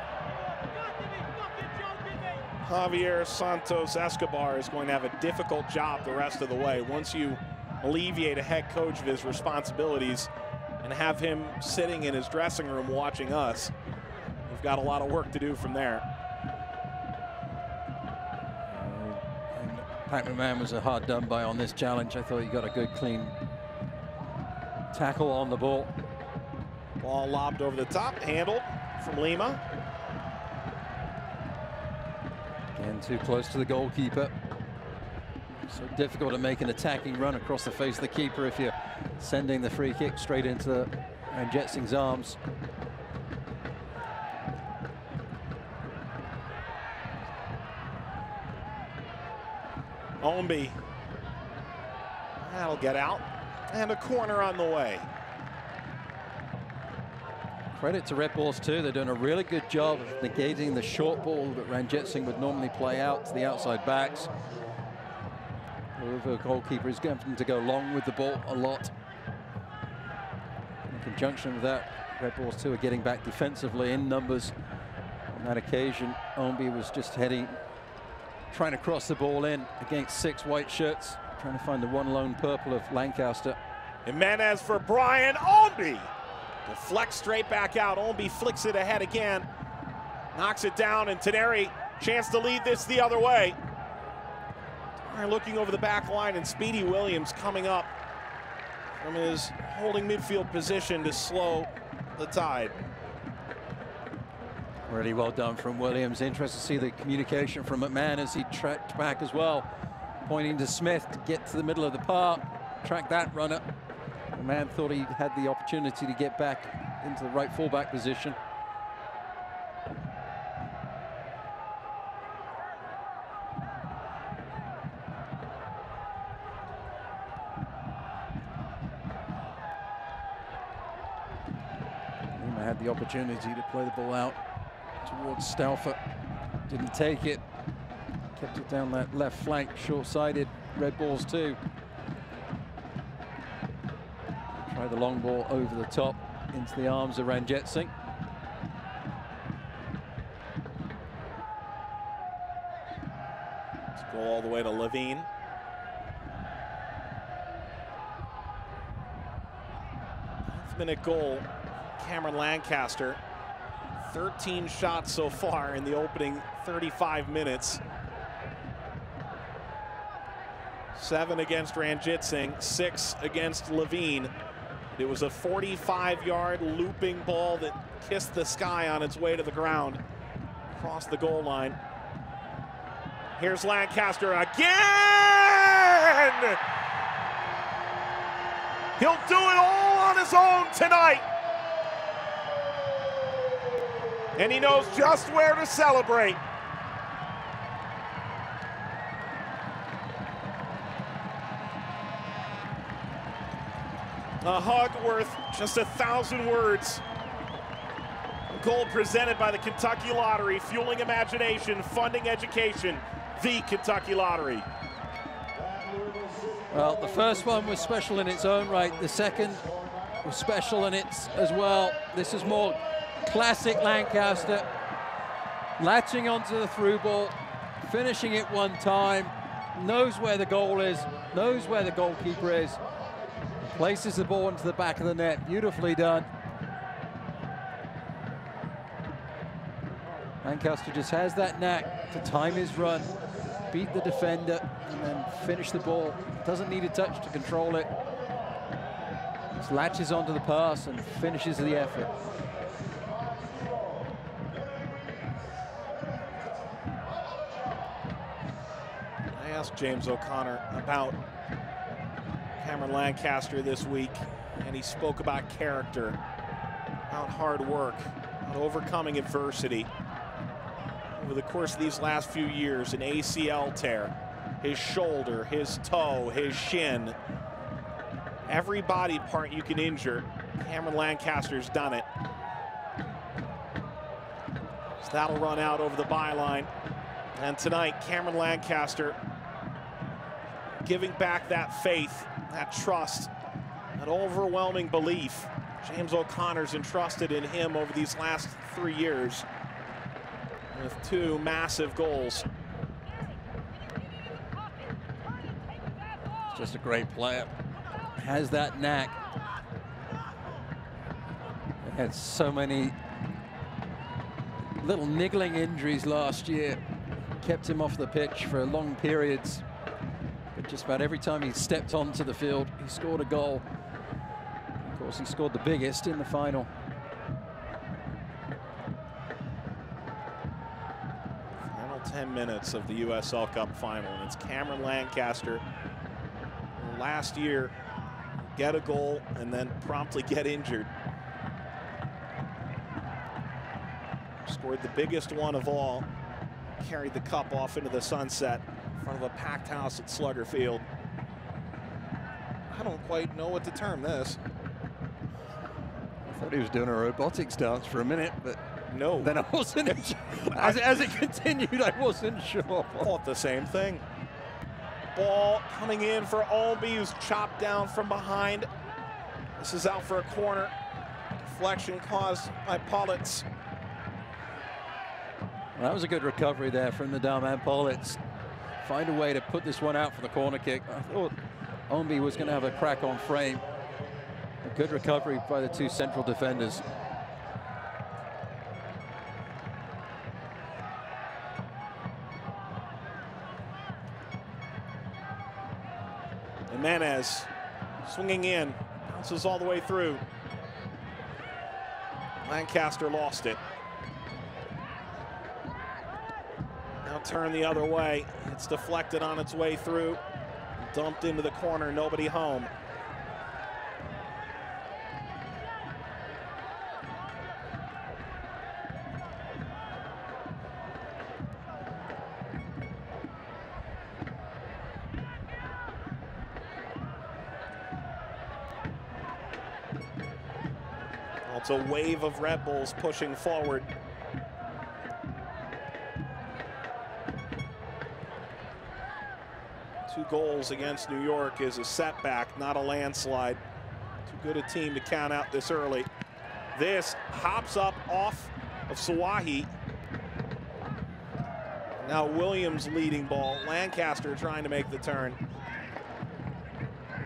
Javier Santos Escobar is going to have a difficult job the rest of the way. Once you alleviate a head coach of his responsibilities and have him sitting in his dressing room watching us, we've got a lot of work to do from there. Pat McMahon was a hard done by on this challenge. I thought he got a good clean tackle on the ball. Ball lobbed over the top, handled from Lima. And too close to the goalkeeper. So difficult to make an attacking run across the face of the keeper if you're sending the free kick straight into Ranjitsing's arms. Ombi. That'll get out. And a corner on the way. Credit to Red Bulls too. They're doing a really good job of negating the short ball that Ranjitsing would normally play out to the outside backs. The goalkeeper is going to go long with the ball a lot. In conjunction with that, Red Bulls too are getting back defensively in numbers. On that occasion, Ombi was just trying to cross the ball in against 6 white shirts, trying to find the one lone purple of Lancaster. Jimenez for Brian Ombi. Deflects straight back out. Ombi flicks it ahead again. Knocks it down, and Teneri, chance to lead this the other way. Looking over the back line, and Speedy Williams coming up from his holding midfield position to slow the tide. Really well done from Williams. Interesting to see the communication from McMahon as he tracked back as well, pointing to Smith to get to the middle of the park, track that runner. McMahon thought he had the opportunity to get back into the right fullback position. Lima had the opportunity to play the ball out towards Stauffer. Didn't take it. Kept it down that left flank, short-sided. Red Bulls too. Try the long ball over the top into the arms of Ranjitsing. Let's go all the way to Levine. Ninth-minute goal, Cameron Lancaster. 13 shots so far in the opening 35 minutes. 7 against Ranjitsing, 6 against Levine. It was a 45-yard looping ball that kissed the sky on its way to the ground, across the goal line. Here's Lancaster again! He'll do it all on his own tonight. And he knows just where to celebrate. A hug worth just 1,000 words. A goal presented by the Kentucky Lottery, fueling imagination, funding education. The Kentucky Lottery. Well, the first one was special in its own right. The second was special in its as well. This is more classic Lancaster, latching onto the through ball, finishing it one time, knows where the goal is, knows where the goalkeeper is, places the ball into the back of the net. Beautifully done. Lancaster just has that knack to time his run, beat the defender, and then finish the ball. Doesn't need a touch to control it. Just latches onto the pass and finishes the effort. I asked James O'Connor about Cameron Lancaster this week, and he spoke about character, about hard work, about overcoming adversity. Over the course of these last few years, an ACL tear, his shoulder, his toe, his shin, every body part you can injure, Cameron Lancaster's done it. So that'll run out over the byline. And tonight, Cameron Lancaster giving back that faith, that trust, that overwhelming belief James O'Connor's entrusted in him over these last 3 years with 2 massive goals. Just a great player. Has that knack. He had so many little niggling injuries last year. Kept him off the pitch for long periods. But just about every time he stepped onto the field, he scored a goal. Of course, he scored the biggest in the final. Final 10 minutes of the USL Cup final, and it's Cameron Lancaster. Last year, get a goal and then promptly get injured. Scored the biggest one of all. Carried the cup off into the sunset in front of a packed house at Slugger Field. I don't quite know what to term this. I thought he was doing a robotics dance for a minute, but no. Then I wasn't. as it continued, I wasn't sure. I thought the same thing. Ball coming in for Olby, who's chopped down from behind. This is out for a corner. Deflection caused by Politz. Well, that was a good recovery there from the doorman Politz. Find a way to put this one out for the corner kick. I thought Olby was going to have a crack on frame. A good recovery by the two central defenders. Jimenez swinging in, bounces all the way through. Lancaster lost it. Now turn the other way. It's deflected on its way through. Dumped into the corner, nobody home. It's a wave of Red Bulls pushing forward. Two goals against New York is a setback, not a landslide. Too good a team to count out this early. This hops up off of Sawahi. Now Williams leading ball. Lancaster trying to make the turn.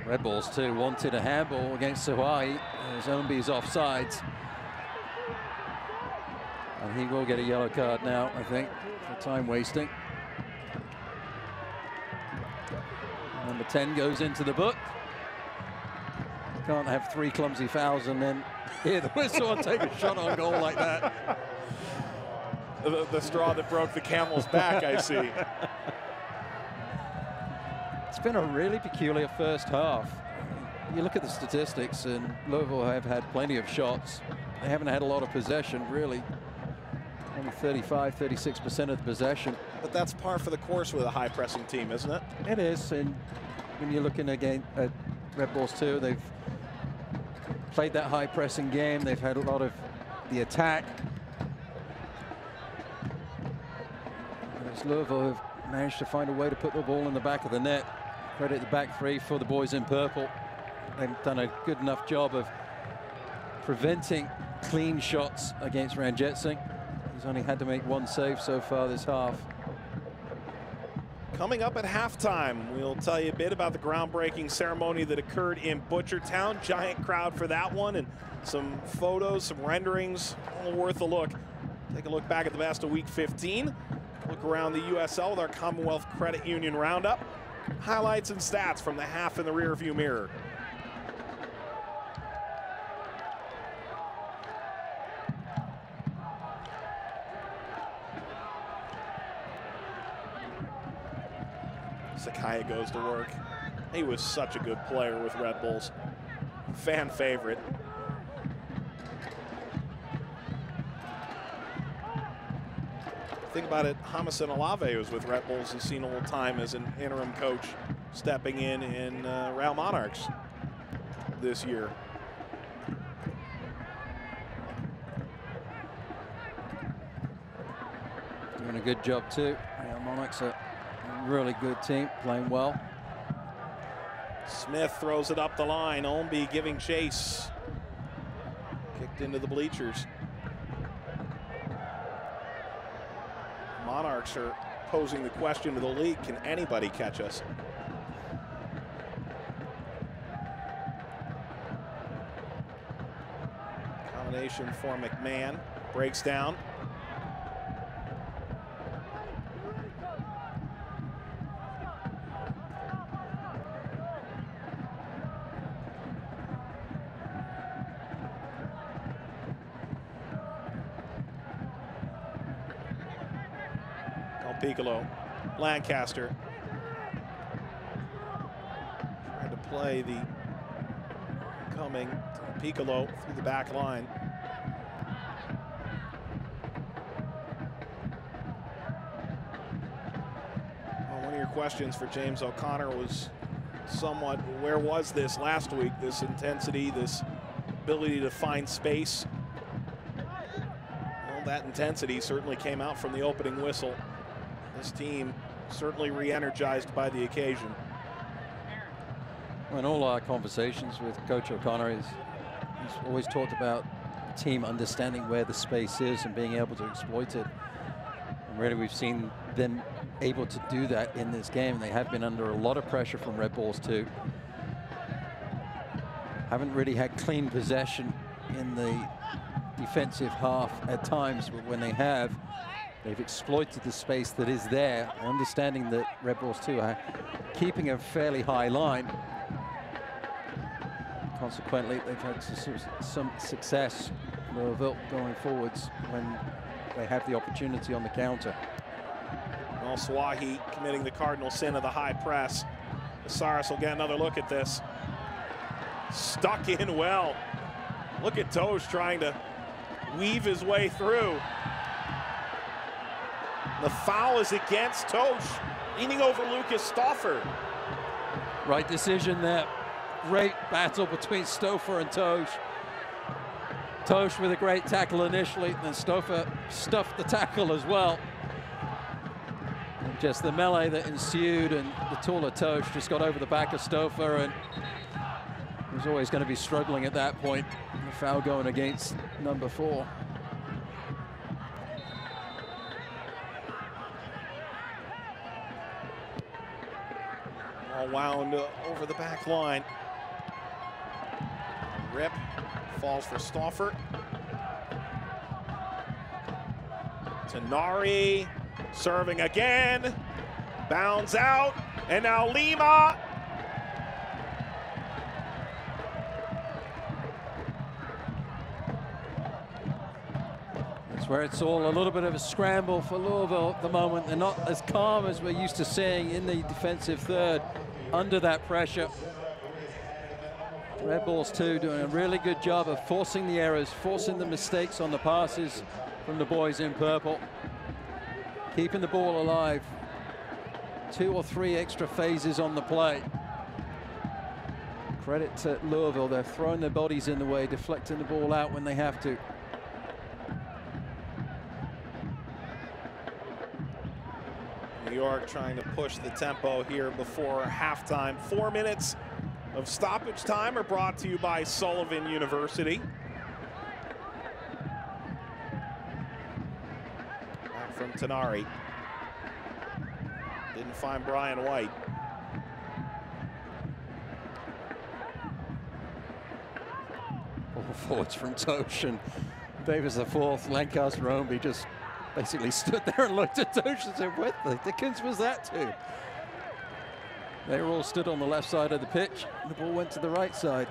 Red Bulls too wanted a handball against Sawahi as Omby's offsides. And he will get a yellow card now, I think, for time wasting. Number 10 goes into the book. You can't have 3 clumsy fouls and then hear the whistle and take a shot on goal like that. The straw that broke the camel's back, I see. It's been a really peculiar first half. You look at the statistics, and Louisville have had plenty of shots. They haven't had a lot of possession, really. Only 35, 36% of the possession. But that's par for the course with a high-pressing team, isn't it? It is, and when you're looking again at Red Bulls too, they've played that high-pressing game. They've had a lot of the attack. As Louisville have managed to find a way to put the ball in the back of the net. Credit the back three for the boys in purple. They've done a good enough job of preventing clean shots against Ranjitsingh. He's only had to make 1 save so far this half. Coming up at halftime, we'll tell you a bit about the groundbreaking ceremony that occurred in Butchertown. Giant crowd for that one, and some photos, some renderings, all worth a look. Take a look back at the best of week 15. Look around the USL with our Commonwealth Credit Union Roundup. Highlights and stats from the half in the rearview mirror. Sakaya goes to work. He was such a good player with Red Bulls. Fan favorite. Think about it, Hamasan Olave was with Red Bulls. He's seen a little time as an interim coach, stepping in Real Monarchs this year. Doing a good job too. Real Monarchs are a really good team, playing well. Smith throws it up the line. Olby giving chase. Kicked into the bleachers. Monarchs are posing the question to the league, can anybody catch us? Combination for McMahon. Breaks down. Piccolo, Lancaster, trying to play the coming Piccolo through the back line. Well, one of your questions for James O'Connor was somewhat, where was this last week? This intensity, this ability to find space. Well, that intensity certainly came out from the opening whistle. This team certainly re-energized by the occasion. In all our conversations with Coach O'Connor, he's always talked about the team understanding where the space is and being able to exploit it. And really, we've seen them able to do that in this game. They have been under a lot of pressure from Red Bulls too. Haven't really had clean possession in the defensive half at times, but when they have, they've exploited the space that is there, understanding that Red Bulls too are keeping a fairly high line. Consequently, they've had some success, Louisville, going forwards when they have the opportunity on the counter. Well, Swahi committing the cardinal sin of the high press. Asaris will get another look at this. Stuck in well. Look at Tosh trying to weave his way through. The foul is against Tosh, leaning over Lucas Stauffer. Right decision there. Great battle between Stauffer and Tosh. Tosh with a great tackle initially, and then Stauffer stuffed the tackle as well. And just the melee that ensued, and the taller Tosh just got over the back of Stauffer, and he was always going to be struggling at that point. The foul going against number 4. All wound over the back line. Rip falls for Stauffer. Tenari serving again. Bounds out. And now Lima. That's where it's all a little bit of a scramble for Louisville at the moment. They're not as calm as we're used to seeing in the defensive third under that pressure. Red Bulls too doing a really good job of forcing the errors, forcing the mistakes on the passes from the boys in purple. Keeping the ball alive. 2 or 3 extra phases on the play. Credit to Louisville, they're throwing their bodies in the way, deflecting the ball out when they have to. New York trying to push the tempo here before halftime. 4 minutes of stoppage time are brought to you by Sullivan University. Back from Tenari. Didn't find Brian White. All forwards from Tosh and Davis the fourth. Lancaster Romby just basically stood there and looked at Tosh and said, what the dickens was that to? They were all stood on the left side of the pitch. The ball went to the right side.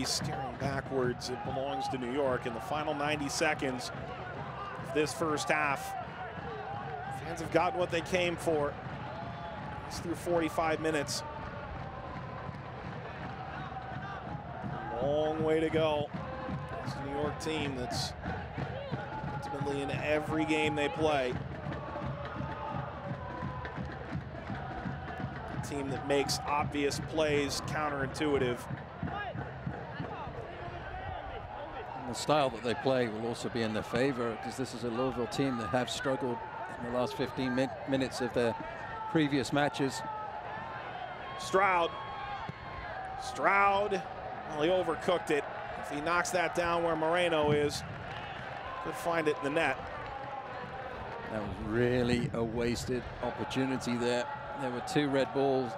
Steering backwards, it belongs to New York in the final 90 seconds of this first half. Fans have gotten what they came for. It's through 45 minutes. Long way to go. It's a New York team that's ultimately in every game they play. A team that makes obvious plays counterintuitive. The style that they play will also be in their favor, because this is a Louisville team that have struggled in the last 15 minutes of their previous matches. Stroud. Well, he overcooked it. If he knocks that down where Moreno is, could find it in the net. That was really a wasted opportunity there. There were 2 red balls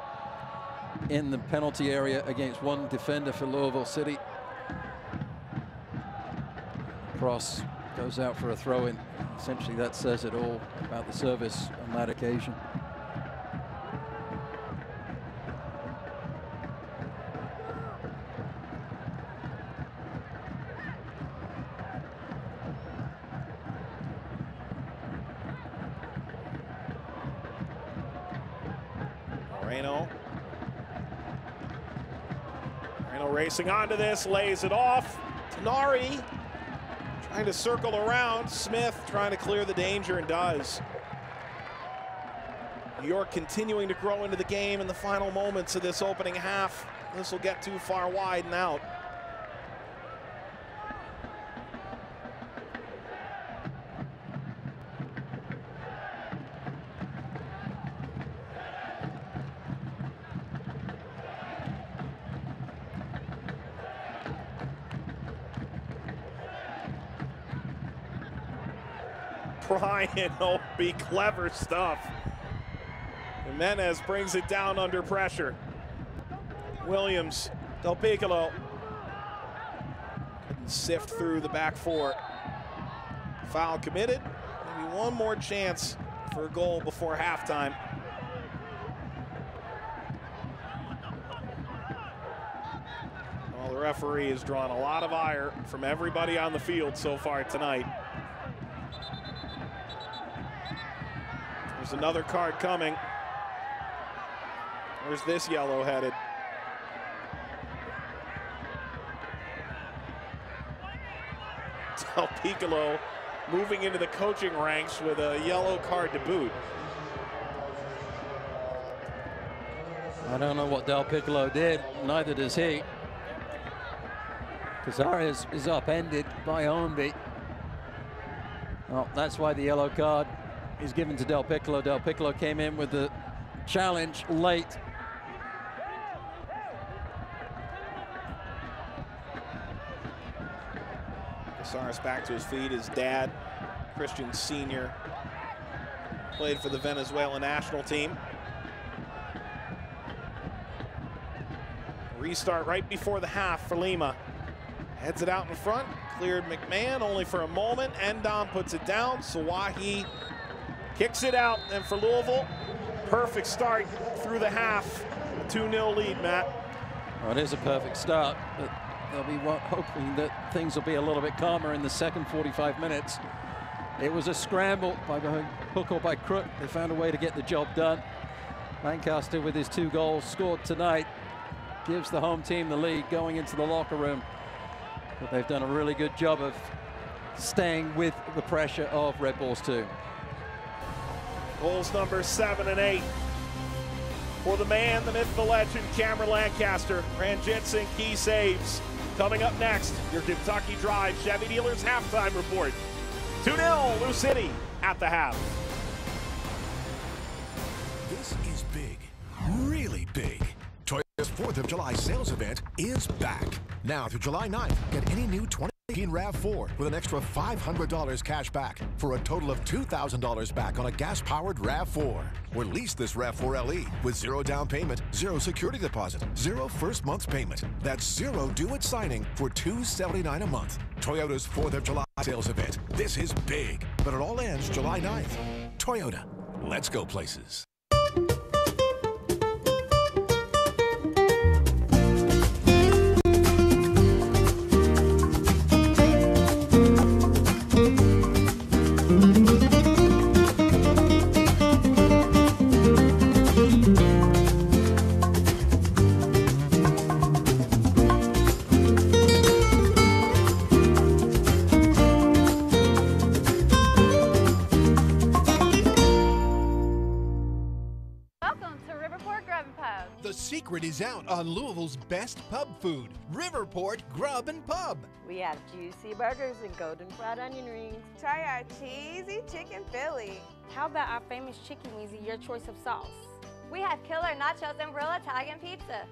in the penalty area against 1 defender for Louisville City. Cross goes out for a throw-in. Essentially, that says it all about the service on that occasion. Moreno racing onto this, lays it off. Tenari trying to circle around. Smith trying to clear the danger and does. New York continuing to grow into the game in the final moments of this opening half. This will get too far wide and out. Brian Opie, clever stuff. Jimenez brings it down under pressure. Williams, Del Piccolo. Couldn't sift through the back 4. Foul committed. Maybe one more chance for a goal before halftime. Well, the referee has drawn a lot of ire from everybody on the field so far tonight. There's another card coming. Where's this yellow headed? Del Piccolo moving into the coaching ranks with a yellow card to boot. I don't know what Del Piccolo did, neither does he. Cazares is upended by Ownby. Well, that's why the yellow card is given to Del Piccolo. Del Piccolo came in with the challenge late. Cazares back to his feet. His dad, Christian Sr., played for the Venezuelan national team. Restart right before the half for Lima. Heads it out in front, cleared McMahon only for a moment. Endom puts it down. Sawahi kicks it out, and for Louisville, perfect start through the half. 2-0 lead, Matt. Well, it is a perfect start, but they'll be hoping that things will be a little bit calmer in the second 45 minutes. It was a scramble by hook or by crook. They found a way to get the job done. Lancaster, with his 2 goals scored tonight, gives the home team the lead going into the locker room. But they've done a really good job of staying with the pressure of Red Bulls 2. Goals number 7 and 8 for the man, the myth, the legend, Cameron Lancaster. Ranjit Singh key saves. Coming up next, your Kentucky Drive Chevy Dealers halftime report. 2-0 Lou City at the half. This is big, really big. Toyota's 4th of July sales event is back. Now through July 9th, get any new 2018 RAV4 with an extra $500 cash back for a total of $2,000 back on a gas-powered RAV4. Or lease this RAV4 LE with 0 down payment, 0 security deposit, 0 first month's payment. That's 0 due at signing for $279 a month. Toyota's 4th of July sales event. This is big, but it all ends July 9th. Toyota, let's go places. secret is out on Louisville's best pub food, Riverport Grub and Pub. We have juicy burgers and golden fried onion rings. Try our cheesy chicken Philly. How about our famous chicken wheezy, your choice of sauce? We have killer nachos and real Italian pizza.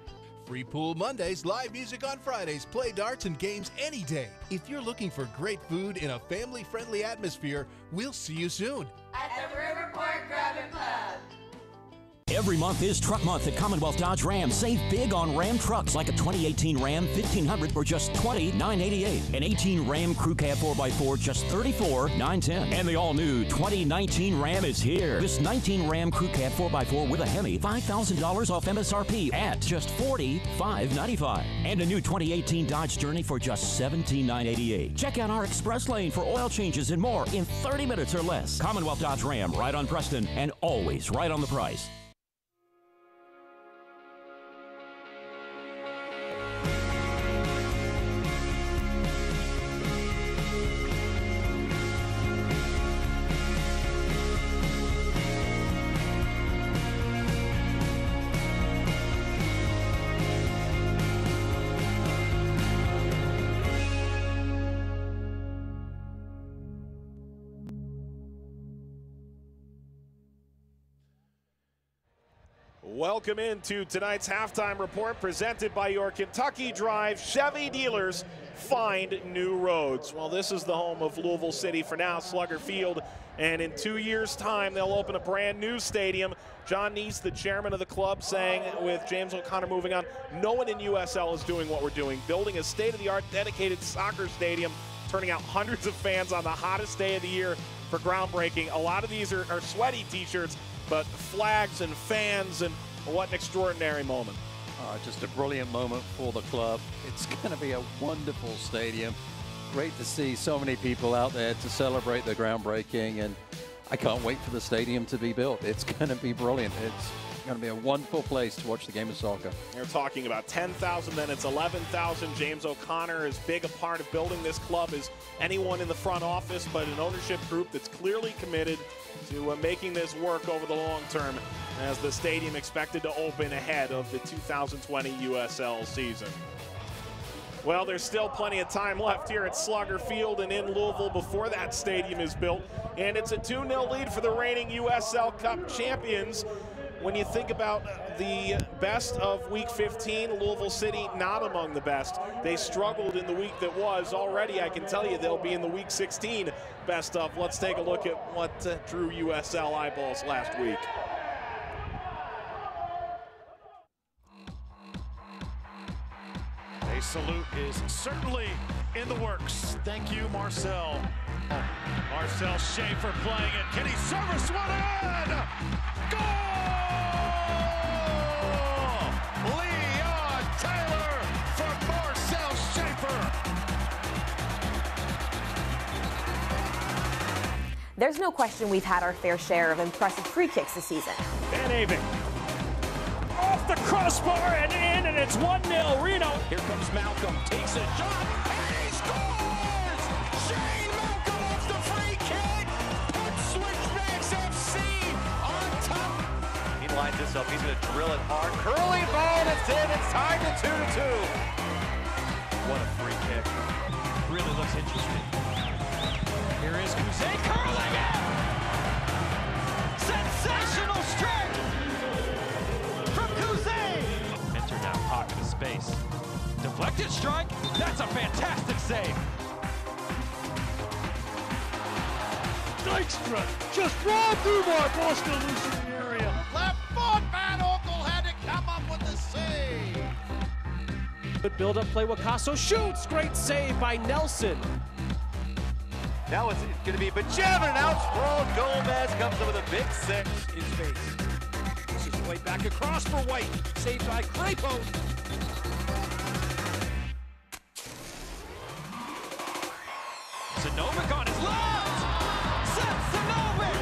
Free pool Mondays, live music on Fridays, play darts and games any day. If you're looking for great food in a family-friendly atmosphere, we'll see you soon. At the Riverport Grub and Pub. Every month is Truck Month at Commonwealth Dodge Ram. Save big on Ram trucks like a 2018 Ram 1500 for just $20,988. An 18 Ram Crew Cab 4x4 just $34,910. And the all-new 2019 Ram is here. This 19 Ram Crew Cab 4x4 with a Hemi, $5,000 off MSRP at just $45,995. And a new 2018 Dodge Journey for just $17,988. Check out our express lane for oil changes and more in 30 minutes or less. Commonwealth Dodge Ram, right on Preston and always right on the price. Welcome into tonight's halftime report presented by your Kentucky Drive Chevy dealers. Find new roads. Well, this is the home of Louisville City for now, Slugger Field, and in 2 years' time they'll open a brand new stadium. John Neese, the chairman of the club, saying with James O'Connor moving on, no one in USL is doing what we're doing, building a state-of-the-art dedicated soccer stadium, turning out hundreds of fans on the hottest day of the year for groundbreaking. A lot of these are sweaty t-shirts, but flags and fans, and what an extraordinary moment. Just a brilliant moment for the club. It's going to be a wonderful stadium. Great to see so many people out there to celebrate the groundbreaking, and I can't wait for the stadium to be built. It's going to be brilliant. It's going to be a wonderful place to watch the game of soccer. You're talking about 10,000, then it's 11,000. James O'Connor, as big a part of building this club as anyone in the front office, but an ownership group that's clearly committed to making this work over the long term, as the stadium expected to open ahead of the 2020 USL season. Well, there's still plenty of time left here at Slugger Field and in Louisville before that stadium is built, and it's a 2-0 lead for the reigning USL Cup champions. When you think about the best of Week 15, Louisville City not among the best. They struggled in the week that was. Already, I can tell you they'll be in the Week 16 best of. Let's take a look at what drew USL eyeballs last week. A salute is certainly in the works. Thank you, Marcel. Marcel Schaefer playing it. Can he service one in? Goal! Leon Taylor for Marcel Schaefer. There's no question we've had our fair share of impressive free kicks this season. Van Aving. Off the crossbar and in, and it's 1-0 Reno. Here comes Malcolm, takes a shot, and he scores! Shane Malcolm off the free kick, puts Switchbacks FC on top. He lines this up, he's gonna drill it hard. Curling ball, that's in, it's tied to 2-2. What a free kick. Really looks interesting. Here is Kuze curling it! Sensational strike! Enter now, pocket of space. Deflected strike. That's a fantastic save. Dykstra just rolled through Mark. Ball still loose in the area. Left foot, Van Oekel had to come up with the save. Good build-up play. Wakaso shoots. Great save by Nelson. Now it's going to be Bajavan, and out sprawled. Gomez comes up with a big six. In space. This is way back across for White. Saved by Crapo. Sanovic on his left. Seth Sanovic.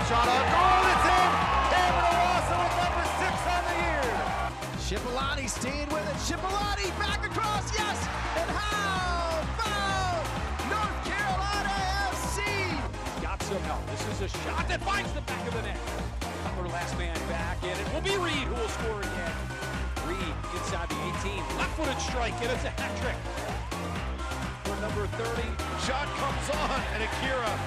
Shot on goal, it's in. Cameron Owasa with number 6 on the year. Shipolati staying with it. Shipolati back across, yes. And how about North Carolina FC? Got some help. This is a shot that finds the back of the net. Cutler last man back in. It will be Reed who will score again. Reed inside the 18. Left-footed strike, and it's a hat trick for number 30. Shot comes on, and Akira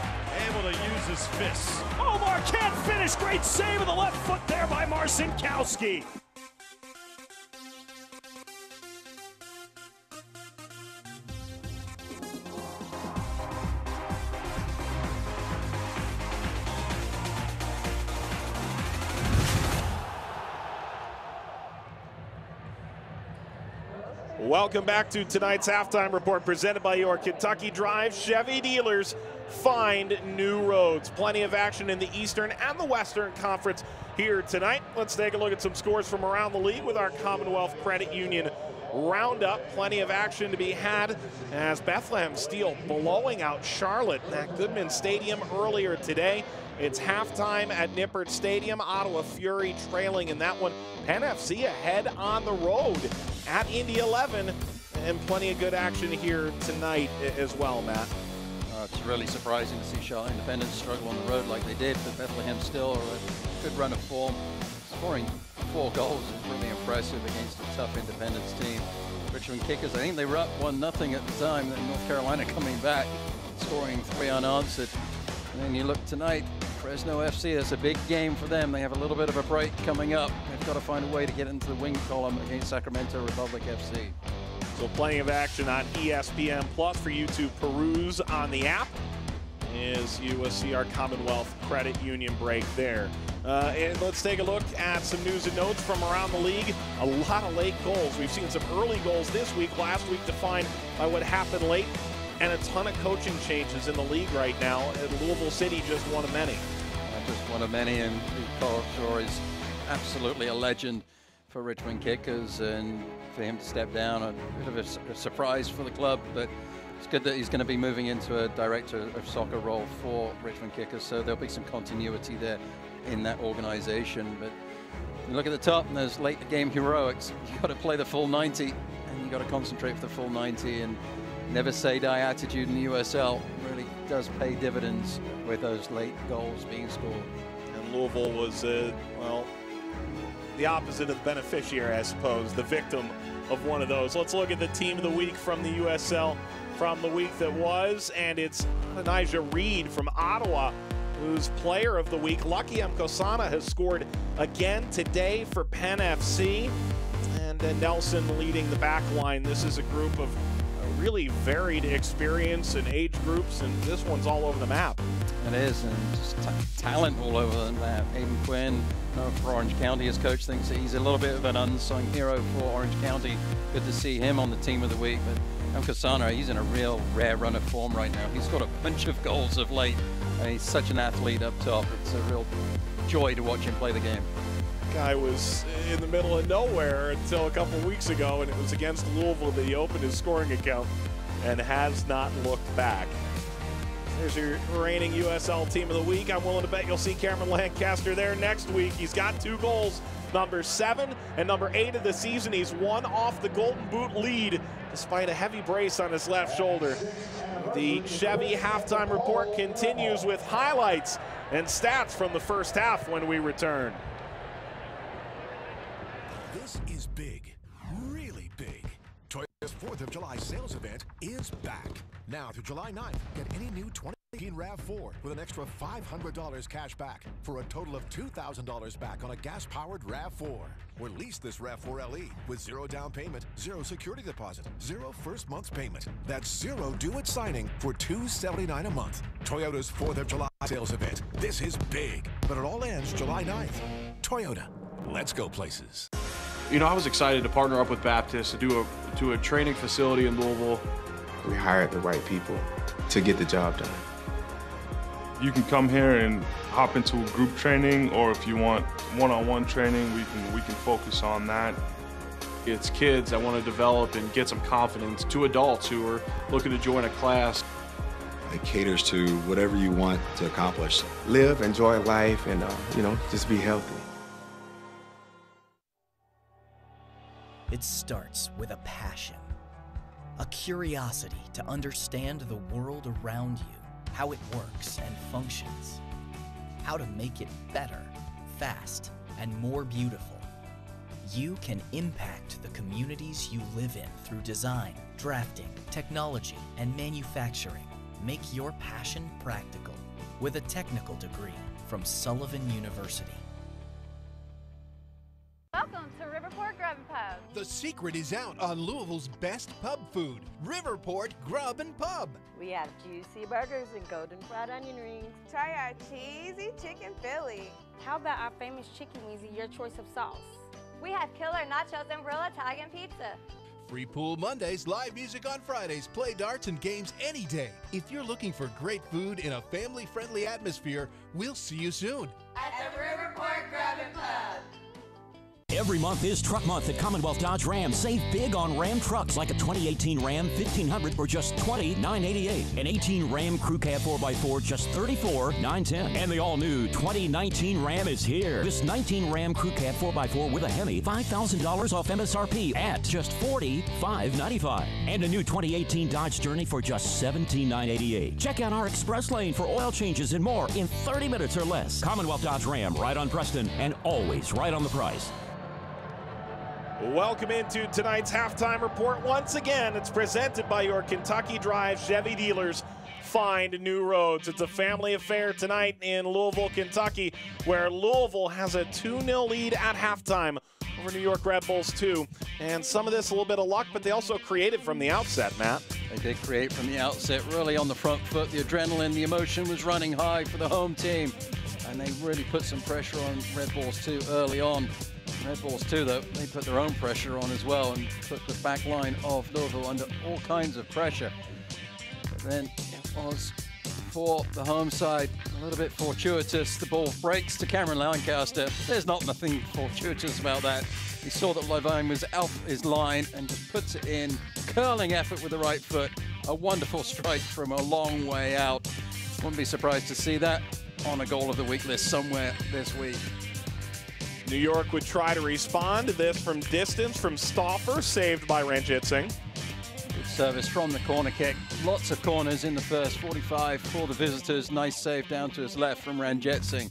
able to use his fists. Omar can't finish. Great save with the left foot there by Marcinkowski. Welcome back to tonight's halftime report presented by your Kentucky Drive Chevy dealers. Find new roads. Plenty of action in the Eastern and the Western Conference here tonight. Let's take a look at some scores from around the league with our Commonwealth Credit Union roundup. Plenty of action to be had as Bethlehem Steel blowing out Charlotte at Goodman Stadium earlier today. It's halftime at Nippert Stadium. Ottawa Fury trailing in that one. Penn FC ahead on the road at Indy 11, and plenty of good action here tonight as well, Matt. It's really surprising to see Charlotte Independence struggle on the road like they did, but Bethlehem still are a good run of form. Scoring 4 goals is really impressive against a tough Independence team. Richmond Kickers, I think they were up 1-0 at the time, then North Carolina coming back, scoring 3 unanswered. And then you look tonight, Fresno FC, that's a big game for them. They have a little bit of a break coming up. They've got to find a way to get into the win column against Sacramento Republic FC. So plenty of action on ESPN Plus for you to peruse on the app as you will see our Commonwealth Credit Union break there. And let's take a look at some news and notes from around the league. A lot of late goals. We've seen some early goals this week, last week defined by what happened late, and a ton of coaching changes in the league right now. Louisville City just one of many. Just one of many, and Carl Shaw is absolutely a legend for Richmond Kickers, and for him to step down, a bit of a surprise for the club, but it's good that he's going to be moving into a director of soccer role for Richmond Kickers, so there'll be some continuity there in that organization. But you look at the top, and there's late game heroics. You've got to play the full 90, and you've got to concentrate for the full 90, and never say die attitude in the USL really does pay dividends with those late goals being scored. And Louisville was, well, the opposite of the beneficiary, I suppose, the victim of one of those. Let's look at the team of the week from the USL from the week that was, and it's Anijah Reed from Ottawa, who's player of the week. Lucky Mkosana has scored again today for Penn FC, and Nelson leading the back line. This is a group of really varied experience and age groups, and this one's all over the map. It is, and just talent all over the map. Hayden Quinn for Orange County as coach thinks that he's a little bit of an unsung hero for Orange County. Good to see him on the team of the week. But Mkosana, he's in a real rare run of form right now. He's got a bunch of goals of late, and he's such an athlete up top. It's a real joy to watch him play the game. Guy was in the middle of nowhere until a couple weeks ago, and it was against Louisville that he opened his scoring account and has not looked back. There's your reigning USL team of the week. I'm willing to bet you'll see Cameron Lancaster there next week. He's got 2 goals, number 7 and number 8 of the season. He's one off the Golden Boot lead despite a heavy brace on his left shoulder. The Chevy halftime report continues with highlights and stats from the first half when we return. This is big, really big. Toyota's 4th of July sales event is back. Now through July 9th, get any new 2018 RAV4 with an extra $500 cash back for a total of $2,000 back on a gas-powered RAV4. Or lease this RAV4 LE with 0 down payment, 0 security deposit, 0 first month's payment. That's 0 due at signing for $279 a month. Toyota's 4th of July sales event. This is big, but it all ends July 9th. Toyota, let's go places. You know, I was excited to partner up with Baptist to do a training facility in Louisville. We hired the right people to get the job done. You can come here and hop into a group training, or if you want one-on-one training, we can focus on that. It's kids that want to develop and get some confidence to adults who are looking to join a class. It caters to whatever you want to accomplish. Live, enjoy life, and just be healthy. It starts with a passion, a curiosity to understand the world around you, how it works and functions, how to make it better, fast, and more beautiful. you can impact the communities you live in through design, drafting, technology, and manufacturing. Make your passion practical with a technical degree from Sullivan University. Welcome to Riverport Grub and Pub. The secret is out on Louisville's best pub food, Riverport Grub and Pub. We have juicy burgers and golden fried onion rings. Try our cheesy chicken Philly. How about our famous chicken wheezy, your choice of sauce? We have killer nachos and real Italian pizza. Free pool Mondays, live music on Fridays, play darts and games any day. If you're looking for great food in a family-friendly atmosphere, we'll see you soon. At the Riverport Grub and Pub. Every month is Truck Month at Commonwealth Dodge Ram. Save big on Ram trucks like a 2018 Ram 1500 for just $20,988. An 18 Ram Crew Cab 4x4 just $34,910. And the all-new 2019 Ram is here. This 19 Ram Crew Cab 4x4 with a Hemi, $5,000 off MSRP at just $45,995. And a new 2018 Dodge Journey for just $17,988. Check out our express lane for oil changes and more in 30 minutes or less. Commonwealth Dodge Ram, right on Preston and always right on the price. Welcome into tonight's halftime report. Once again, it's presented by your Kentucky Drive Chevy dealers. Find new roads. It's a family affair tonight in Louisville, Kentucky, where Louisville has a 2-0 lead at halftime over New York Red Bulls 2. And some of this a little bit of luck, but they also created from the outset, Matt. They did create from the outset, really on the front foot. The adrenaline, the emotion was running high for the home team. And they really put some pressure on Red Bulls 2 early on. Red Bulls 2, though, they put their own pressure on as well and put the back line of Louisville under all kinds of pressure. But then it was, for the home side, a little bit fortuitous. The ball breaks to Cameron Lancaster. There's nothing fortuitous about that. He saw that Levine was out his line and just puts it in. Curling effort with the right foot. A wonderful strike from a long way out. Wouldn't be surprised to see that on a goal of the week list somewhere this week. New York would try to respond to this from distance from Stauffer, saved by Ranjit Singh. Good service from the corner kick. Lots of corners in the first 45 for the visitors. Nice save down to his left from Ranjit Singh.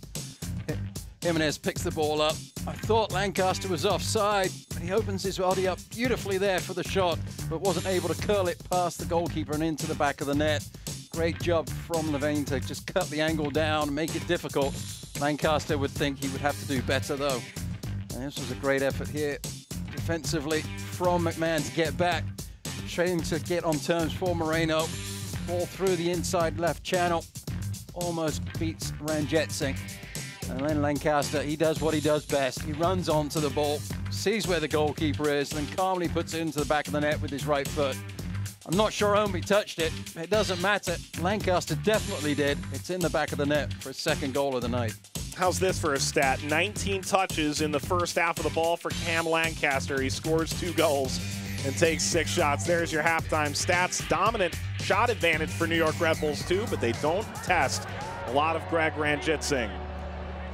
Jimenez picks the ball up. I thought Lancaster was offside, but he opens his body up beautifully there for the shot, but wasn't able to curl it past the goalkeeper and into the back of the net. Great job from Levine to just cut the angle down and make it difficult. Lancaster would think he would have to do better, though. And this was a great effort here defensively from McMahon to get back. Trying to get on terms for Moreno. Ball through the inside left channel. Almost beats Ranjit Singh. And then Lancaster, he does what he does best. He runs onto the ball, sees where the goalkeeper is, then calmly puts it into the back of the net with his right foot. I'm not sure Omby touched it. It doesn't matter. Lancaster definitely did. It's in the back of the net for his second goal of the night. How's this for a stat? 19 touches in the first half of the ball for Cam Lancaster. He scores 2 goals and takes 6 shots. There's your halftime stats. Dominant shot advantage for New York Red Bulls 2, but they don't test a lot of Greg Ranjit Singh.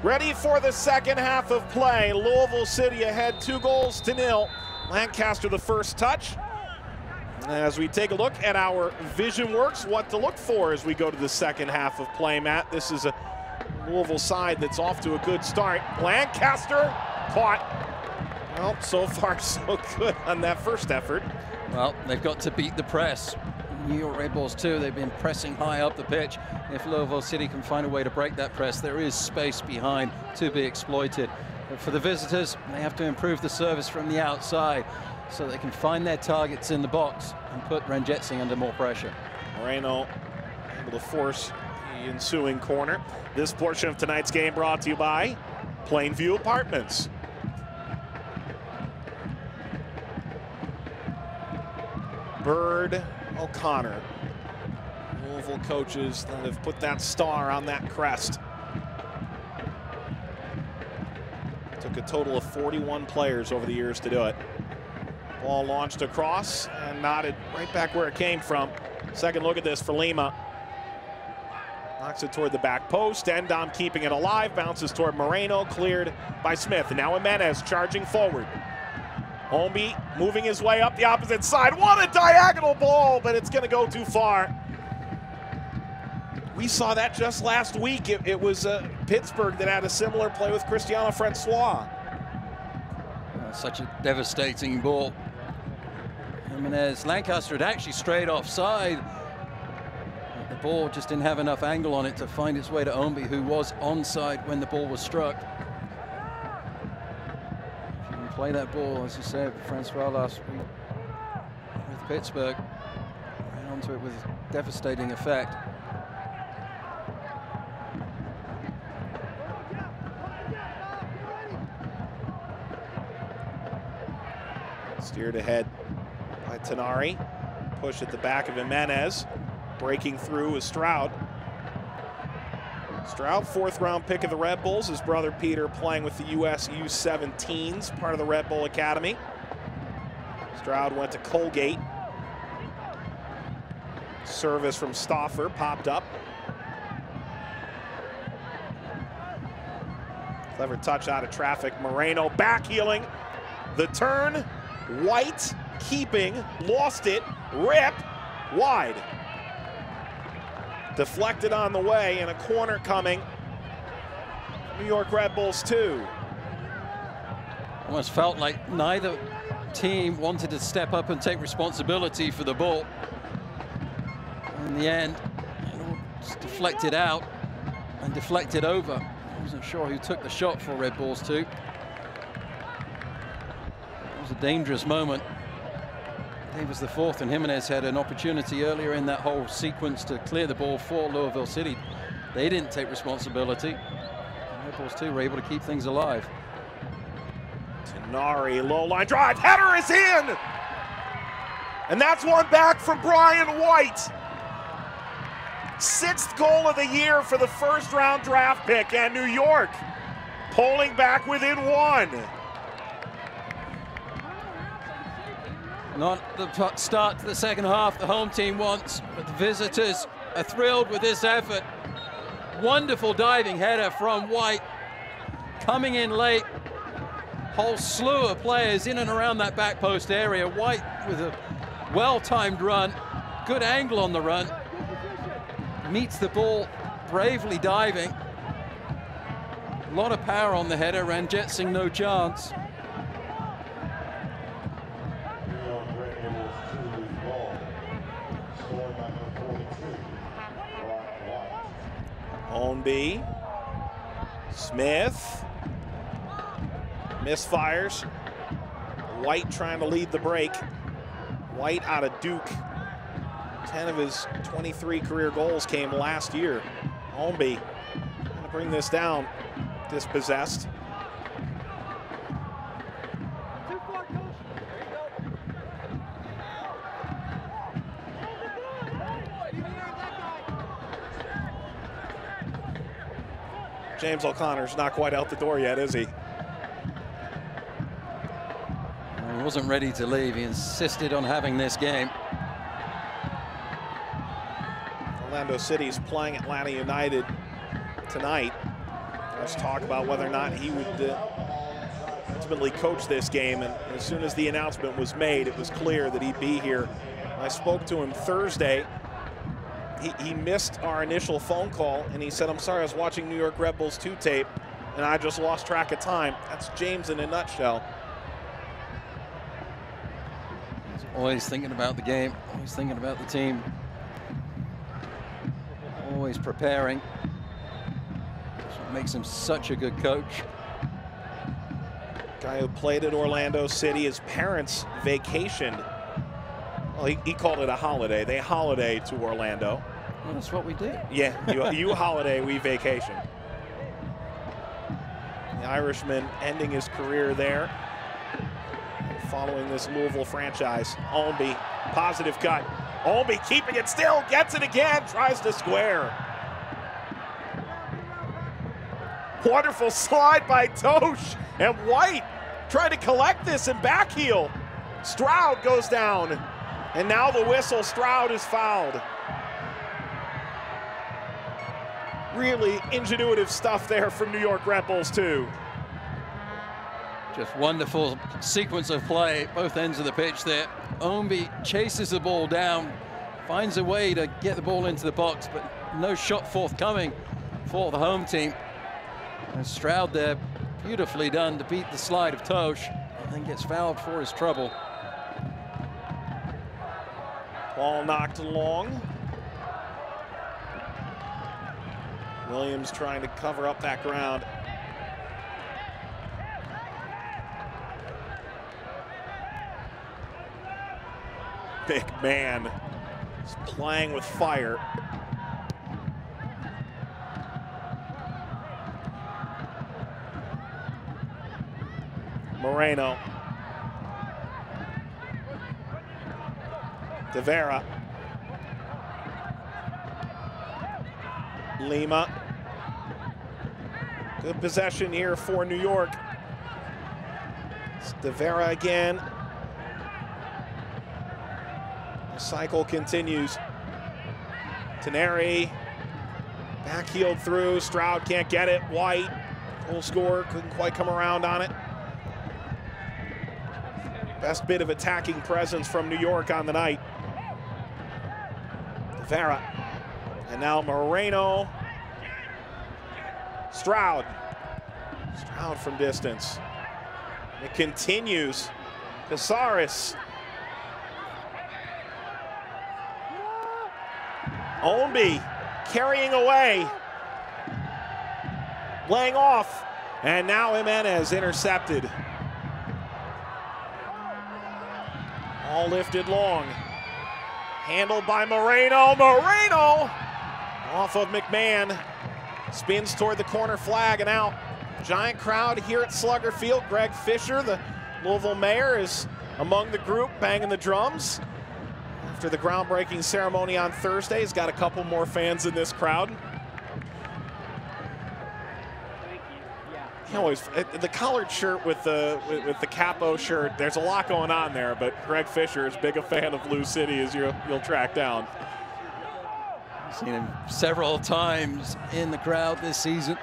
Ready for the second half of play. Louisville City ahead 2-0. Lancaster the first touch. As we take a look at our Vision Works, what to look for as we go to the second half of play, Matt. This is a Louisville side that's off to a good start. Lancaster caught. Well, so far so good on that first effort. Well, they've got to beat the press. New York Red Bulls too, they've been pressing high up the pitch. If Louisville City can find a way to break that press, there is space behind to be exploited. But for the visitors, they have to improve the service from the outside so they can find their targets in the box and put Ranjit Singh under more pressure. Moreno able to force the ensuing corner. This portion of tonight's game brought to you by Plainview Apartments. Bird O'Connor. Louisville coaches that have put that star on that crest. Took a total of 41 players over the years to do it. Ball launched across and nodded right back where it came from. Second look at this for Lima. Knocks it toward the back post. Endom keeping it alive. Bounces toward Moreno. Cleared by Smith. And now Jimenez charging forward. Omby moving his way up the opposite side. What a diagonal ball, but it's going to go too far. We saw that just last week. It was Pittsburgh that had a similar play with Cristiano Francois. Such a devastating ball. Jimenez, Lancaster had actually strayed offside. The ball just didn't have enough angle on it to find its way to Omby, who was onside when the ball was struck. If you can play that ball, as you said, Francois last week with Pittsburgh, ran onto it with devastating effect. Steered ahead by Tenari. Push at the back of Jimenez. Breaking through is Stroud. Stroud, fourth-round pick of the Red Bulls. His brother Peter playing with the U.S. U-17s, part of the Red Bull Academy. Stroud went to Colgate. Service from Stauffer popped up. Clever touch out of traffic. Moreno backheeling. The turn. White keeping. Lost it. Rip. Wide. Deflected on the way, and a corner coming. New York Red Bulls 2. Almost felt like neither team wanted to step up and take responsibility for the ball. In the end, it all just deflected out and deflected over. I wasn't sure who took the shot for Red Bulls 2. It was a dangerous moment. Davis the fourth, and Jimenez had an opportunity earlier in that whole sequence to clear the ball for Louisville City. They didn't take responsibility. Red Bulls 2 were able to keep things alive. Tenari, low line drive, header is in! And that's one back for Brian White. Sixth goal of the year for the first-round draft pick, and New York pulling back within one. Not the start to the second half the home team wants, but the visitors are thrilled with this effort. Wonderful diving header from White. Coming in late. Whole slew of players in and around that back post area. White with a well-timed run. Good angle on the run. Meets the ball, bravely diving. A lot of power on the header, and Jetsing no chance. Ownby, Smith, misfires. White trying to lead the break. White out of Duke. 10 of his 23 career goals came last year. Ownby trying to bring this down, dispossessed. James O'Connor's not quite out the door yet, is he? He wasn't ready to leave. He insisted on having this game. Orlando City's playing Atlanta United tonight. Let's talk about whether or not he would ultimately coach this game. And as soon as the announcement was made, it was clear that he'd be here. I spoke to him Thursday. He missed our initial phone call, and he said, "I'm sorry, I was watching New York Red Bulls 2 tape, and I just lost track of time." That's James in a nutshell. He's always thinking about the game, always thinking about the team, always preparing. That's what makes him such a good coach. Guy who played at Orlando City, his parents vacationed. Well, he called it a holiday. They holiday to Orlando. Well, that's what we do. Yeah, you holiday, we vacation. The Irishman ending his career there, following this Louisville franchise. Ownby, positive cut. Ownby keeping it still, gets it again, tries to square. Wonderful slide by Tosh, and White trying to collect this and backheel. Stroud goes down, and now the whistle. Stroud is fouled. Really ingenuitive stuff there from New York Red Bulls 2. Just wonderful sequence of play, both ends of the pitch there. Ownby chases the ball down, finds a way to get the ball into the box, but no shot forthcoming for the home team. And Stroud there, beautifully done to beat the slide of Tosh. and gets fouled for his trouble. Ball knocked long. Williams trying to cover up that ground. Big man is playing with fire. Moreno. De Vera. Lima. Good possession here for New York. It's De Vera again. The cycle continues. Teneri. Backheeled through. Stroud can't get it. White. Goal scorer couldn't quite come around on it. Best bit of attacking presence from New York on the night. De Vera. And now Moreno. Stroud. Stroud from distance. It continues. Casares. Ownby carrying away. Laying off. And now Jimenez intercepted. All lifted long. Handled by Moreno. Moreno off of McMahon. Spins toward the corner flag and out. Giant crowd here at Slugger Field. Greg Fisher, the Louisville mayor, is among the group banging the drums. After the groundbreaking ceremony on Thursday, he's got a couple more fans in this crowd. You always, the collared shirt with the capo shirt, there's a lot going on there, but Greg Fisher is big a fan of Lou City as you'll track down. I've seen him several times in the crowd this season.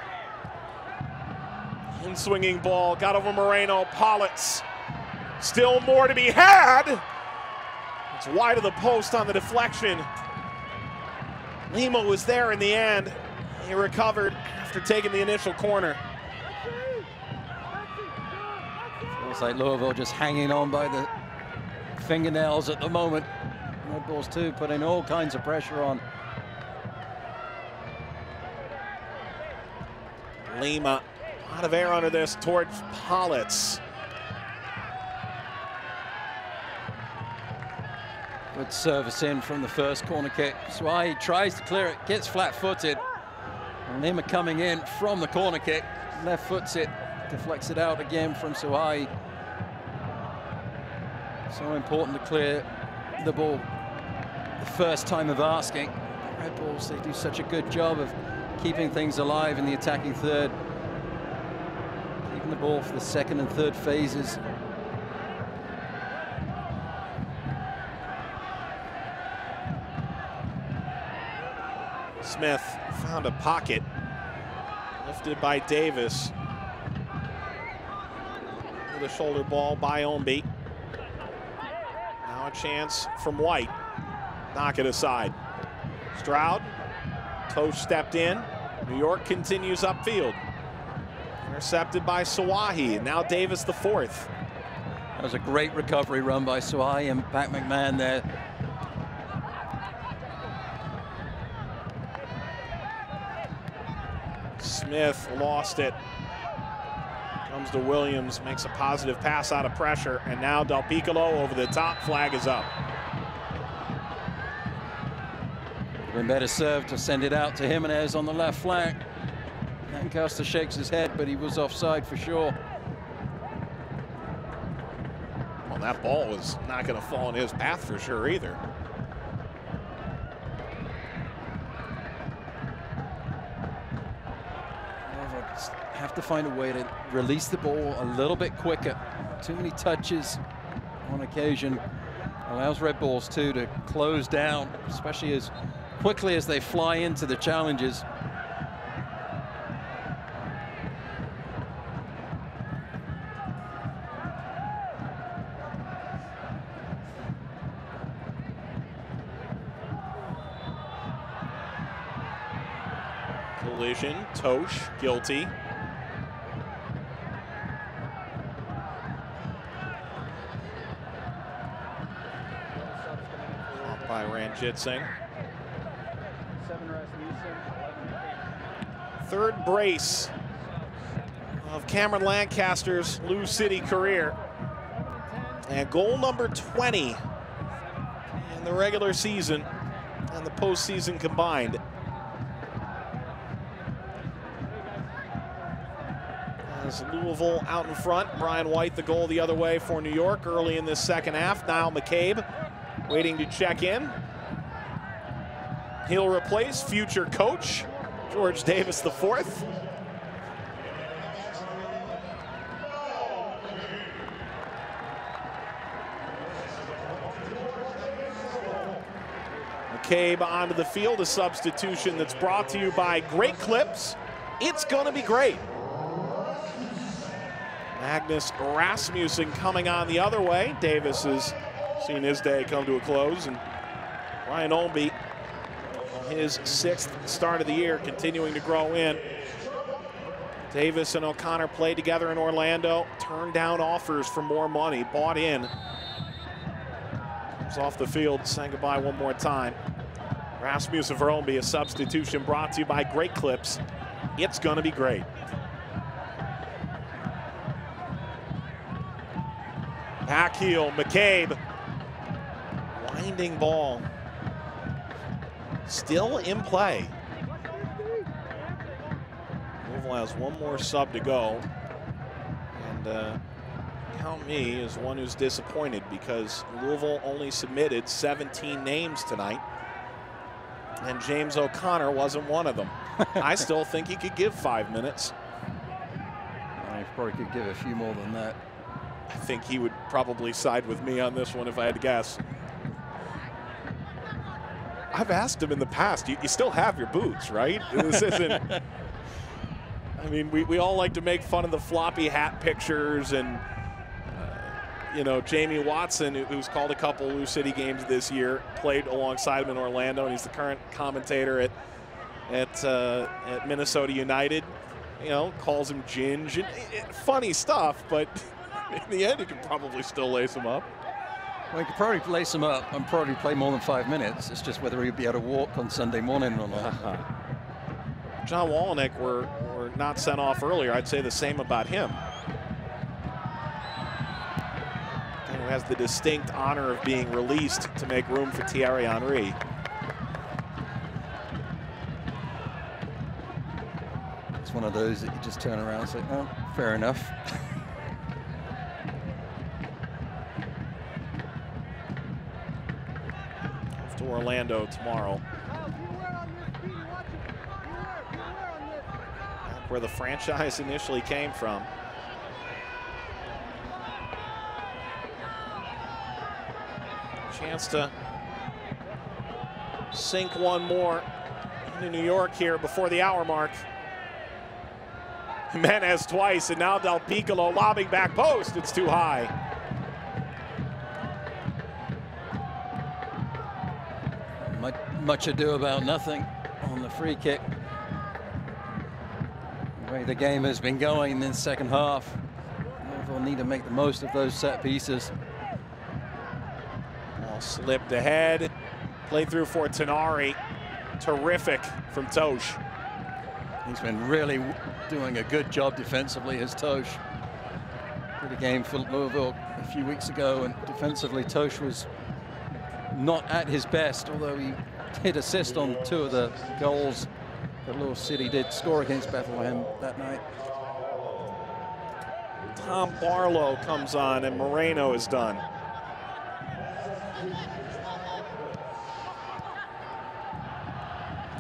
In swinging ball, got over Moreno, Politz. Still more to be had. It's wide of the post on the deflection. Lima was there in the end. He recovered after taking the initial corner. Feels like Louisville just hanging on by the fingernails at the moment. Red Bulls too putting all kinds of pressure on. Lima, a lot of air under this towards Politz. Good service in from the first corner kick. Swai tries to clear it, gets flat-footed. Lima coming in from the corner kick, left foots it, deflects it out again from Suhai. So important to clear the ball the first time of asking. Red Bulls, they do such a good job of keeping things alive in the attacking third. Keeping the ball for the second and third phases. Smith found a pocket, lifted by Davis. With a shoulder ball by Ownby. Now a chance from White. Knock it aside. Stroud, Tosh stepped in. New York continues upfield. Intercepted by Suwahi, and now Davis the fourth. That was a great recovery run by Suwahi and Pat McMahon there. Smith lost it. Comes to Williams, makes a positive pass out of pressure, and now Del Piccolo over the top. Flag is up. Been better served to send it out to Jimenez on the left flank. Lancaster shakes his head, but he was offside for sure. Well, that ball was not going to fall in his path for sure either. Have to find a way to release the ball a little bit quicker. Too many touches on occasion allows Red Bulls too to close down, especially as quickly as they fly into the challenges. Collision, Tosh, guilty. Jitzing. Third brace of Cameron Lancaster's Lou City career. And goal number 20 in the regular season and the postseason combined. As Louisville out in front, Brian White the goal the other way for New York early in this second half. Now McCabe waiting to check in. He'll replace future coach George Davis IV. McCabe onto the field, a substitution that's brought to you by Great Clips. It's going to be great. Magnus Rasmussen coming on the other way. Davis has seen his day come to a close, and Ryan Olnby, his 6th start of the year, continuing to grow in. Davis and O'Connor played together in Orlando, turned down offers for more money, bought in. Comes off the field, saying goodbye one more time. Rasmussen for Olnby, a substitution brought to you by Great Clips. It's going to be great. Back heel, McCabe. Winding ball. Still in play. Louisville has one more sub to go. And count me as one who's disappointed because Louisville only submitted 17 names tonight. And James O'Connor wasn't one of them. I still think he could give 5 minutes. I probably could give a few more than that. I think he would probably side with me on this one if I had to guess. I've asked him in the past, you still have your boots, right? This isn't, I mean, we all like to make fun of the floppy hat pictures and, you know, Jamie Watson, who's called a couple Lou City games this year, played alongside him in Orlando, and he's the current commentator at Minnesota United. You know, calls him Ginge. Funny stuff, but in the end, you could probably still lace him up. Well, he could probably lace him up and probably play more than 5 minutes. It's just whether he'd be able to walk on Sunday morning or not. John Wallenick were not sent off earlier. I'd say the same about him. Who has the distinct honor of being released to make room for Thierry Henry. It's one of those that you just turn around and say, oh, fair enough. Off to Orlando tomorrow. Back where the franchise initially came from. Chance to sink one more into New York here before the hour mark. Jimenez twice, and now Del Piccolo lobbing back post. It's too high. Much ado about nothing on the free kick. The way the game has been going in the second half, Louisville need to make the most of those set pieces. Ball slipped ahead. Play through for Tenari. Terrific from Tosh. He's been really doing a good job defensively, as Tosh. Did a game for Louisville a few weeks ago, and defensively Tosh was not at his best, although he did assist on 2 of the goals that Louisville City did score against Bethlehem that night. Tom Barlow comes on, and Moreno is done.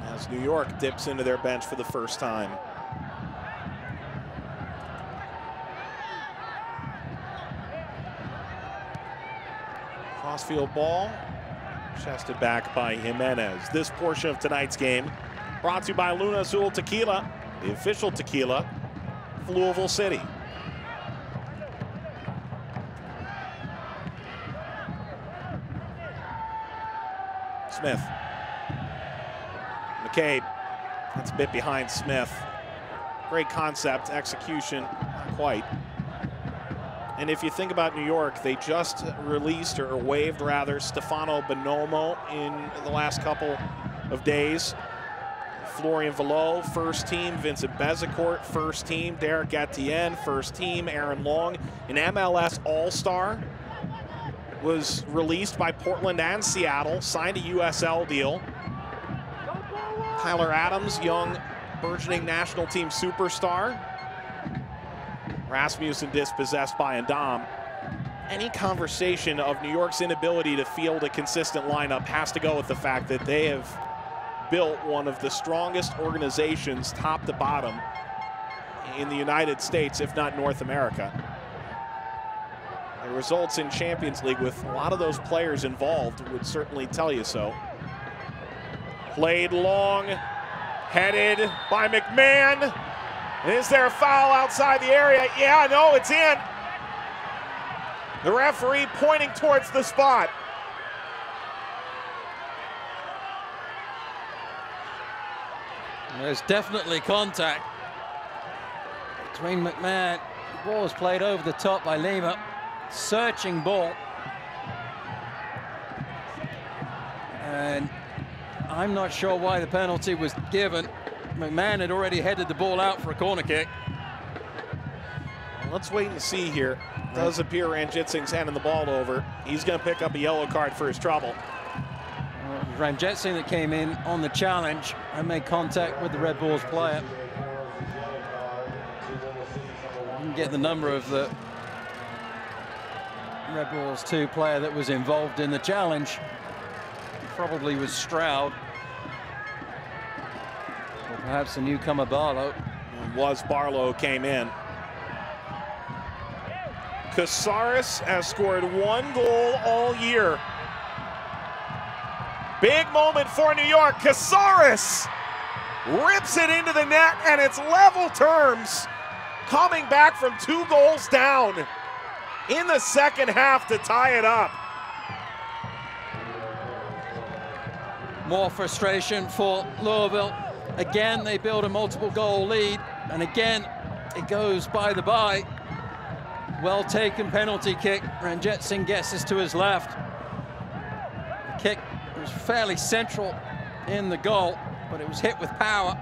As New York dips into their bench for the first time. Crossfield ball, chested back by Jimenez. This portion of tonight's game brought to you by Luna Azul Tequila, the official tequila of Louisville City. Smith. McCabe, that's a bit behind Smith. Great concept, execution, not quite. And if you think about New York, they just released, or waived rather, Stefano Bonomo in the last couple of days. Florian Vallot, first team. Vincent Bezecourt, first team. Derek Etienne, first team. Aaron Long, an MLS All-Star, was released by Portland and Seattle, signed a USL deal. Tyler Adams, young, burgeoning national team superstar. Rasmussen dispossessed by Ndam. Any conversation of New York's inability to field a consistent lineup has to go with the fact that they have built one of the strongest organizations, top to bottom, in the United States, if not North America. The results in Champions League with a lot of those players involved would certainly tell you so. Played long, headed by McMahon. Is there a foul outside the area? Yeah, no, it's in. The referee pointing towards the spot. There's definitely contact between McMahon. The ball is played over the top by Lima. Searching ball. And I'm not sure why the penalty was given. McMahon had already headed the ball out for a corner kick. Let's wait and see here. It does appear Ranjitsing's handing the ball over. He's going to pick up a yellow card for his trouble. Ranjitsing that came in on the challenge and made contact with the Red Bulls player. Didn't get the number of the Red Bulls 2 player that was involved in the challenge. Probably was Stroud. Or perhaps the newcomer Barlow. It was Barlow came in. Casares has scored 1 goal all year. Big moment for New York. Casares rips it into the net, and it's level terms, coming back from 2 goals down in the second half to tie it up. More frustration for Louisville. Again, they build a multiple goal lead, and again, it goes by the by. Well taken penalty kick. Ranjitsing guesses to his left. The kick was fairly central in the goal, but it was hit with power.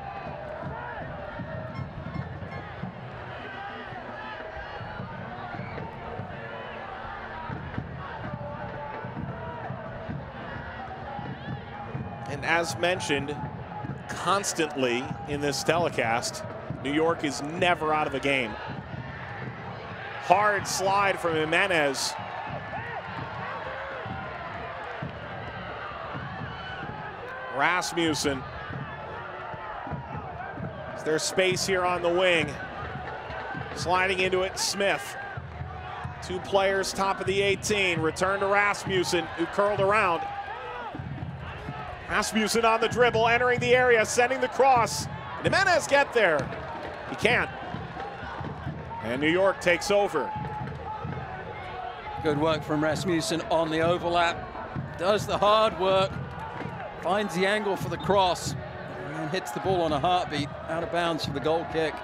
And as mentioned, constantly in this telecast, New York is never out of a game. Hard slide from Jimenez. Rasmussen. Is there space here on the wing? Sliding into it, Smith. 2 players, top of the 18. Return to Rasmussen, who curled around. Rasmussen on the dribble, entering the area, sending the cross. Jimenez get there. He can't. And New York takes over. Good work from Rasmussen on the overlap. Does the hard work. Finds the angle for the cross. And then hits the ball on a heartbeat. Out of bounds for the goal kick.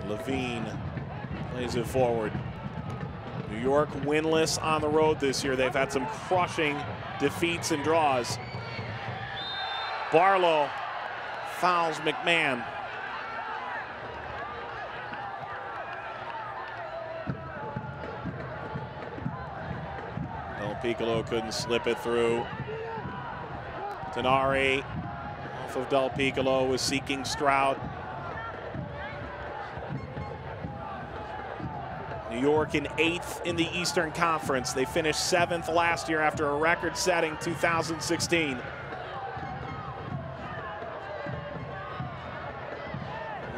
Levine plays it forward. New York winless on the road this year. They've had some crushing defeats and draws. Barlow fouls McMahon. Del Piccolo couldn't slip it through. Tenari off of Del Piccolo was seeking Stroud. New York in 8th in the Eastern Conference. They finished 7th last year after a record-setting 2016.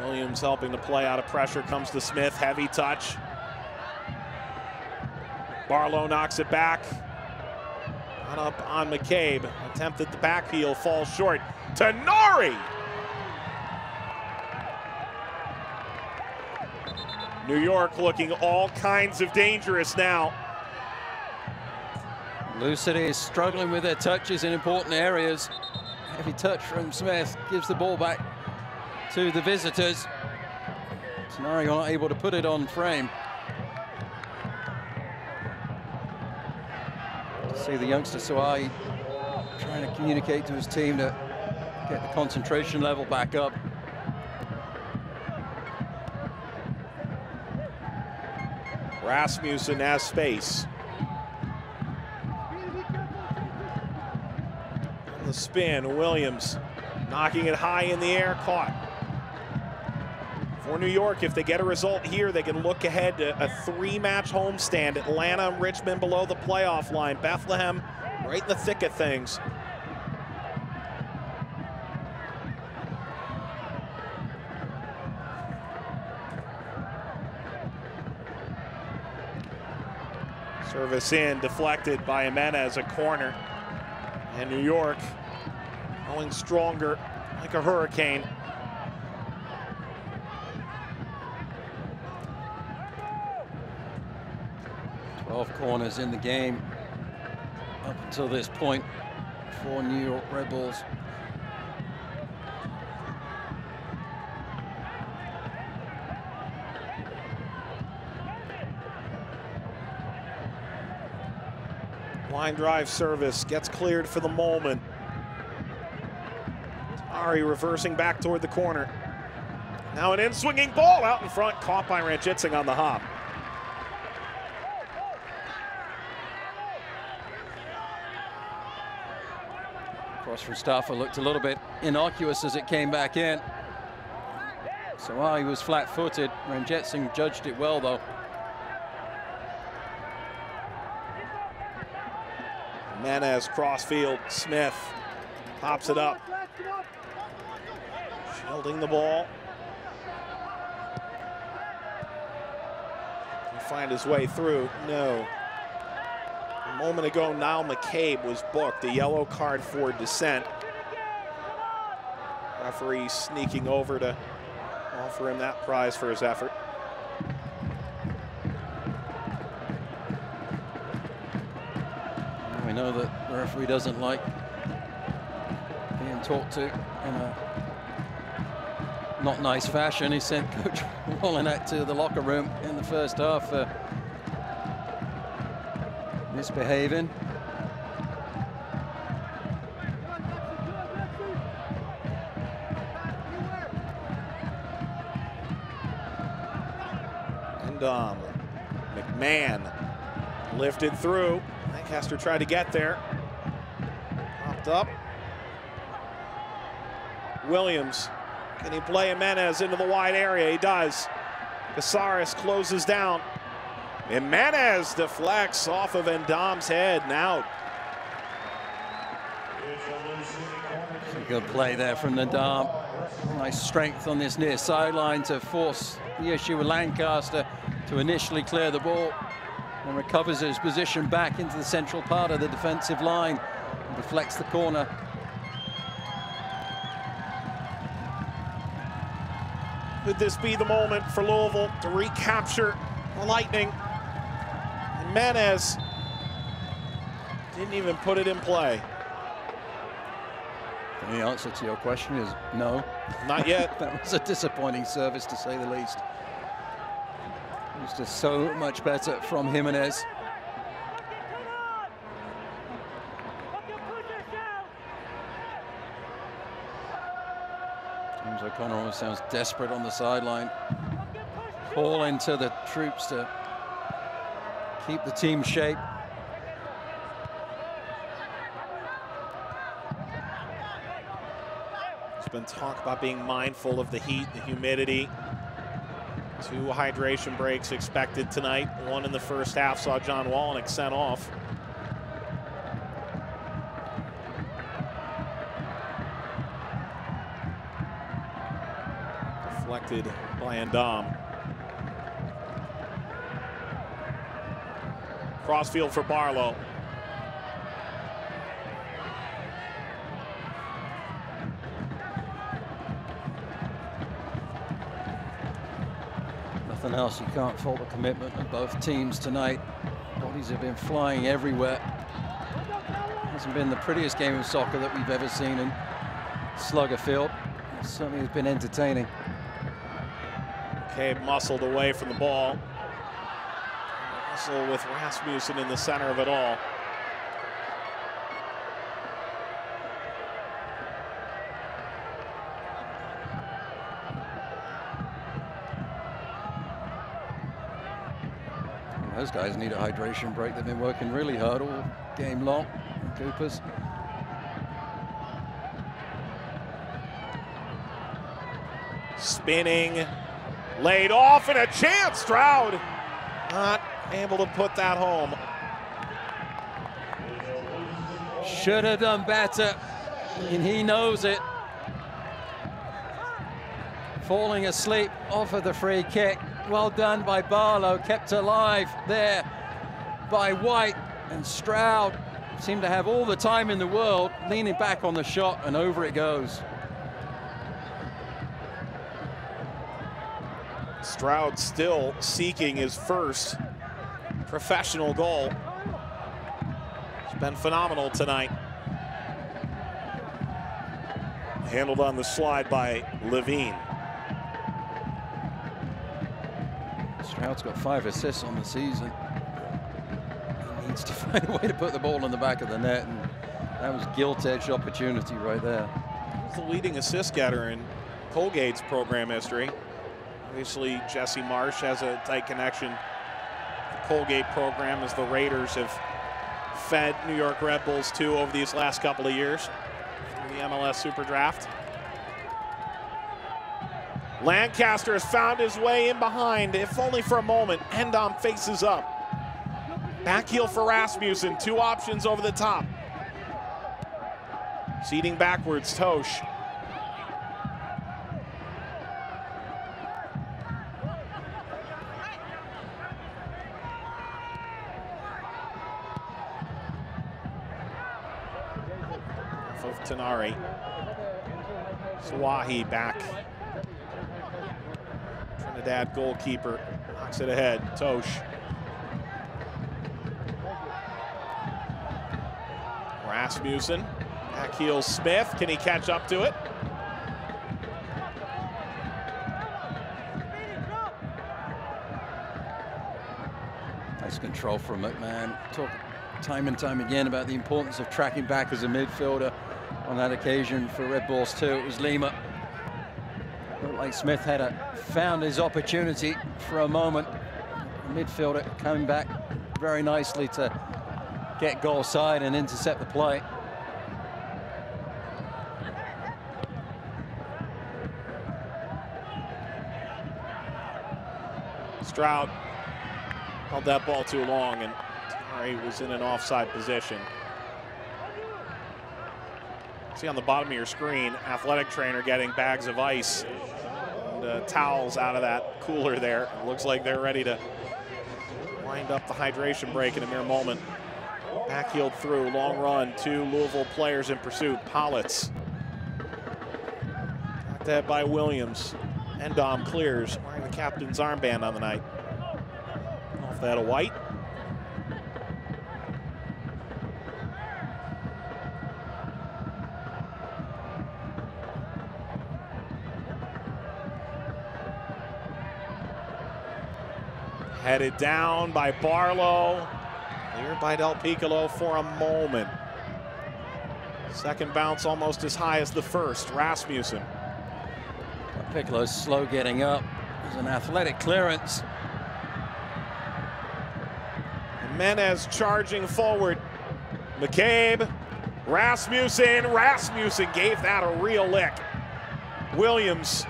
Williams helping to play out of pressure, comes to Smith, heavy touch. Barlow knocks it back. One up on McCabe. Attempt at the back heel, falls short. To Nari! New York looking all kinds of dangerous now. Lou City is struggling with their touches in important areas. Heavy touch from Smith gives the ball back to the visitors. Tenari not able to put it on frame. See the youngster Suai trying to communicate to his team to get the concentration level back up. Rasmussen has space. On the spin, Williams knocking it high in the air, caught. For New York, if they get a result here, they can look ahead to a 3-match homestand. Atlanta and Richmond below the playoff line. Bethlehem right in the thick of things. Service in, deflected by Jimenez, a corner. And New York going stronger like a hurricane. Corners in the game up until this point for New York Red Bulls. Line drive service gets cleared for the moment. Ari reversing back toward the corner. Now an in-swinging ball out in front, caught by Ranjitsingh on the hop. Cross from Stafford looked a little bit innocuous as it came back in. So while he was flat-footed, Ranjitsingh judged it well, though. Jimenez crossfield, Smith pops it up. Shielding the ball. Can he find his way through? No. A moment ago, Niall McCabe was booked, a yellow card for dissent. Referee sneaking over to offer him that prize for his effort. We know that the referee doesn't like being talked to in a not nice fashion. He sent Coach Wolinak to the locker room in the first half for misbehaving. And McMahon lifted through. Lancaster tried to get there. Popped up. Williams, can he play Jimenez into the wide area? He does. Casares closes down. Jimenez deflects off of Endam's head and out. It's a good play there from Endam. Nice strength on this near sideline to force the issue with Lancaster to initially clear the ball, and recovers his position back into the central part of the defensive line and deflects the corner. Could this be the moment for Louisville to recapture the Lightning? Jimenez didn't even put it in play. The answer to your question is no. Not yet. That was a disappointing service, to say the least. It was just so much better from Jimenez. James O'Connor almost sounds desperate on the sideline. Calling to the troops to keep the team shape. There's been talk about being mindful of the heat, the humidity. 2 hydration breaks expected tonight. 1 in the first half saw John Wolinak sent off. Deflected by Endam. Crossfield for Barlow. nothing else, you can't fault the commitment of both teams tonight. Bodies have been flying everywhere. Hasn't been the prettiest game of soccer that we've ever seen in Slugger Field. It certainly has been entertaining. McCabe muscled away from the ball. Muscle with Rasmussen in the center of it all. Those guys need a hydration break. They've been working really hard all game long. Coopers. Spinning, laid off, and a chance. Stroud not able to put that home. Should have done better, and he knows it. Falling asleep off of the free kick. Well done by Barlow, kept alive there by White, and Stroud seemed to have all the time in the world, leaning back on the shot, and over it goes. Stroud still seeking his first professional goal. It's been phenomenal tonight. Handled on the slide by Levine. Stroud's got 5 assists on the season. He needs to find a way to put the ball in the back of the net, and that was gilt-edged opportunity right there. He's the leading assist getter in Colgate's program history. Obviously, Jesse Marsh has a tight connection to the Colgate program, as the Raiders have fed New York Red Bulls too over these last couple of years through the MLS Super Draft. Lancaster has found his way in behind, if only for a moment. Endom faces up. Back heel for Rasmussen, 2 options over the top. Seeding backwards, Tosh. Of Tenari. Swahi back. Trinidad goalkeeper knocks it ahead. Tosh. Rasmussen. Back heel Smith. Can he catch up to it? Nice control from McMahon. Talk time and time again about the importance of tracking back as a midfielder. On that occasion for Red Bulls too, it was Lima. Looked like Smith had found his opportunity for a moment. The midfielder coming back very nicely to get goal side and intercept the play. Stroud held that ball too long, and he was in an offside position. See on the bottom of your screen, athletic trainer getting bags of ice and towels out of that cooler there. It looks like they're ready to wind up the hydration break in a mere moment. Backheeled through, long run, 2 Louisville players in pursuit. Politz. Knocked ahead by Williams. Endom clears, wearing the captain's armband on the night. Off that a White. Headed down by Barlow. Cleared by Del Piccolo for a moment. Second bounce almost as high as the first. Rasmussen. Piccolo's slow getting up. There's an athletic clearance. Jimenez charging forward. McCabe. Rasmussen. Rasmussen gave that a real lick. Williams.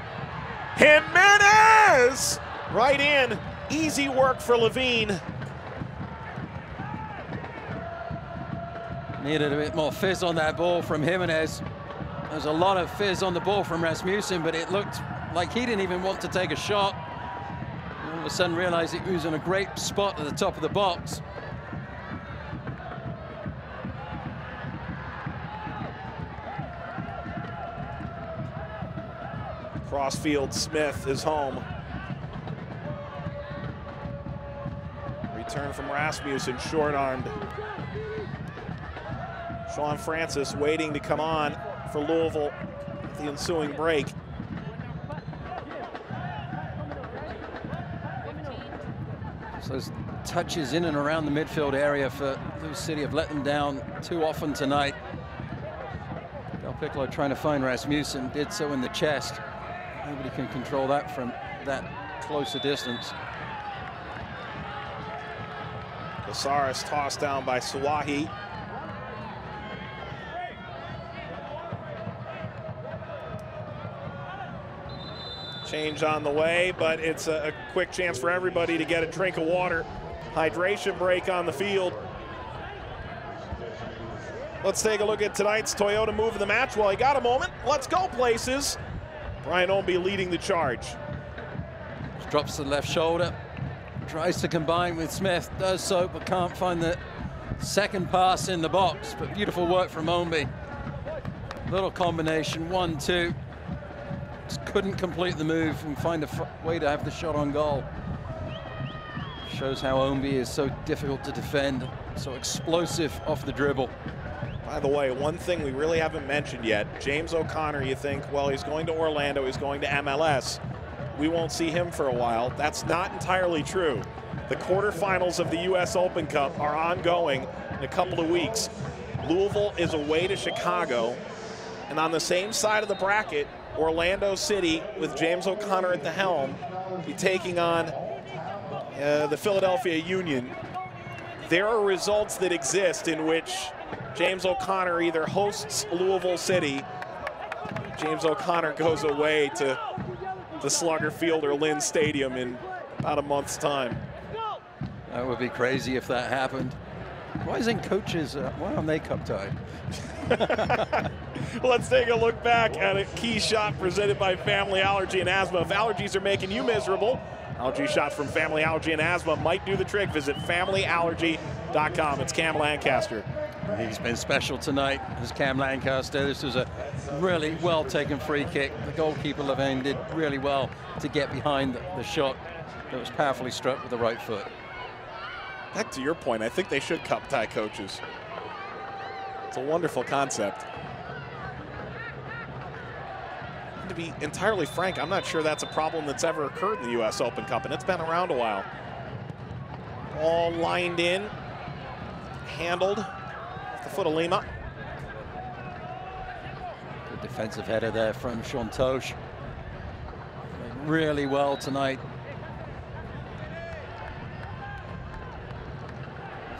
Jimenez! Right in. Easy work for Levine. Needed a bit more fizz on that ball from Jimenez. There's a lot of fizz on the ball from Rasmussen, but it looked like he didn't even want to take a shot. All of a sudden realized he was in a great spot at the top of the box. Crossfield Smith is home. Return from Rasmussen, short-armed. Sean Francis waiting to come on for Louisville at the ensuing break. So those touches in and around the midfield area for Louisville City have let them down too often tonight. Del Piccolo trying to find Rasmussen, did so in the chest. Nobody can control that from that closer distance. Casares tossed down by Suwahi. Change on the way, but it's a quick chance for everybody to get a drink of water. Hydration break on the field. Let's take a look at tonight's Toyota move of the match. Well, you got a moment. Let's go places. Brian Ownby leading the charge. Drops the left shoulder, tries to combine with Smith, does so, but can't find the second pass in the box. But beautiful work from Ownby. Little combination, 1-2. Just couldn't complete the move and find a way to have the shot on goal. Shows how Ownby is so difficult to defend, so explosive off the dribble. By the way, one thing we really haven't mentioned yet, James O'Connor, you think, well, he's going to Orlando, he's going to MLS. We won't see him for a while. That's not entirely true. The quarterfinals of the U.S. Open Cup are ongoing in a couple of weeks. Louisville is away to Chicago, and on the same side of the bracket, Orlando City, with James O'Connor at the helm, be taking on the Philadelphia Union. There are results that exist in which James O'Connor either hosts Louisville City, James O'Connor goes away to the Slugger Field or Lynn Stadium in about a month's time. That would be crazy if that happened. Why isn't coaches, why aren't they cup tied? Let's take a look back at a key shot presented by Family Allergy and Asthma. If allergies are making you miserable, allergy shots from Family Allergy and Asthma might do the trick. Visit FamilyAllergy.com. It's Cam Lancaster. He's been special tonight as Cam Lancaster. This was a really well taken free kick. The goalkeeper Levine did really well to get behind the shot that was powerfully struck with the right foot. Back to your point, I think they should cup tie coaches. It's a wonderful concept. And to be entirely frank, I'm not sure that's a problem that's ever occurred in the U.S. Open Cup, and it's been around a while. All lined in, handled off the foot of Lima. Good defensive header there from Sean Tosh. Played really well tonight.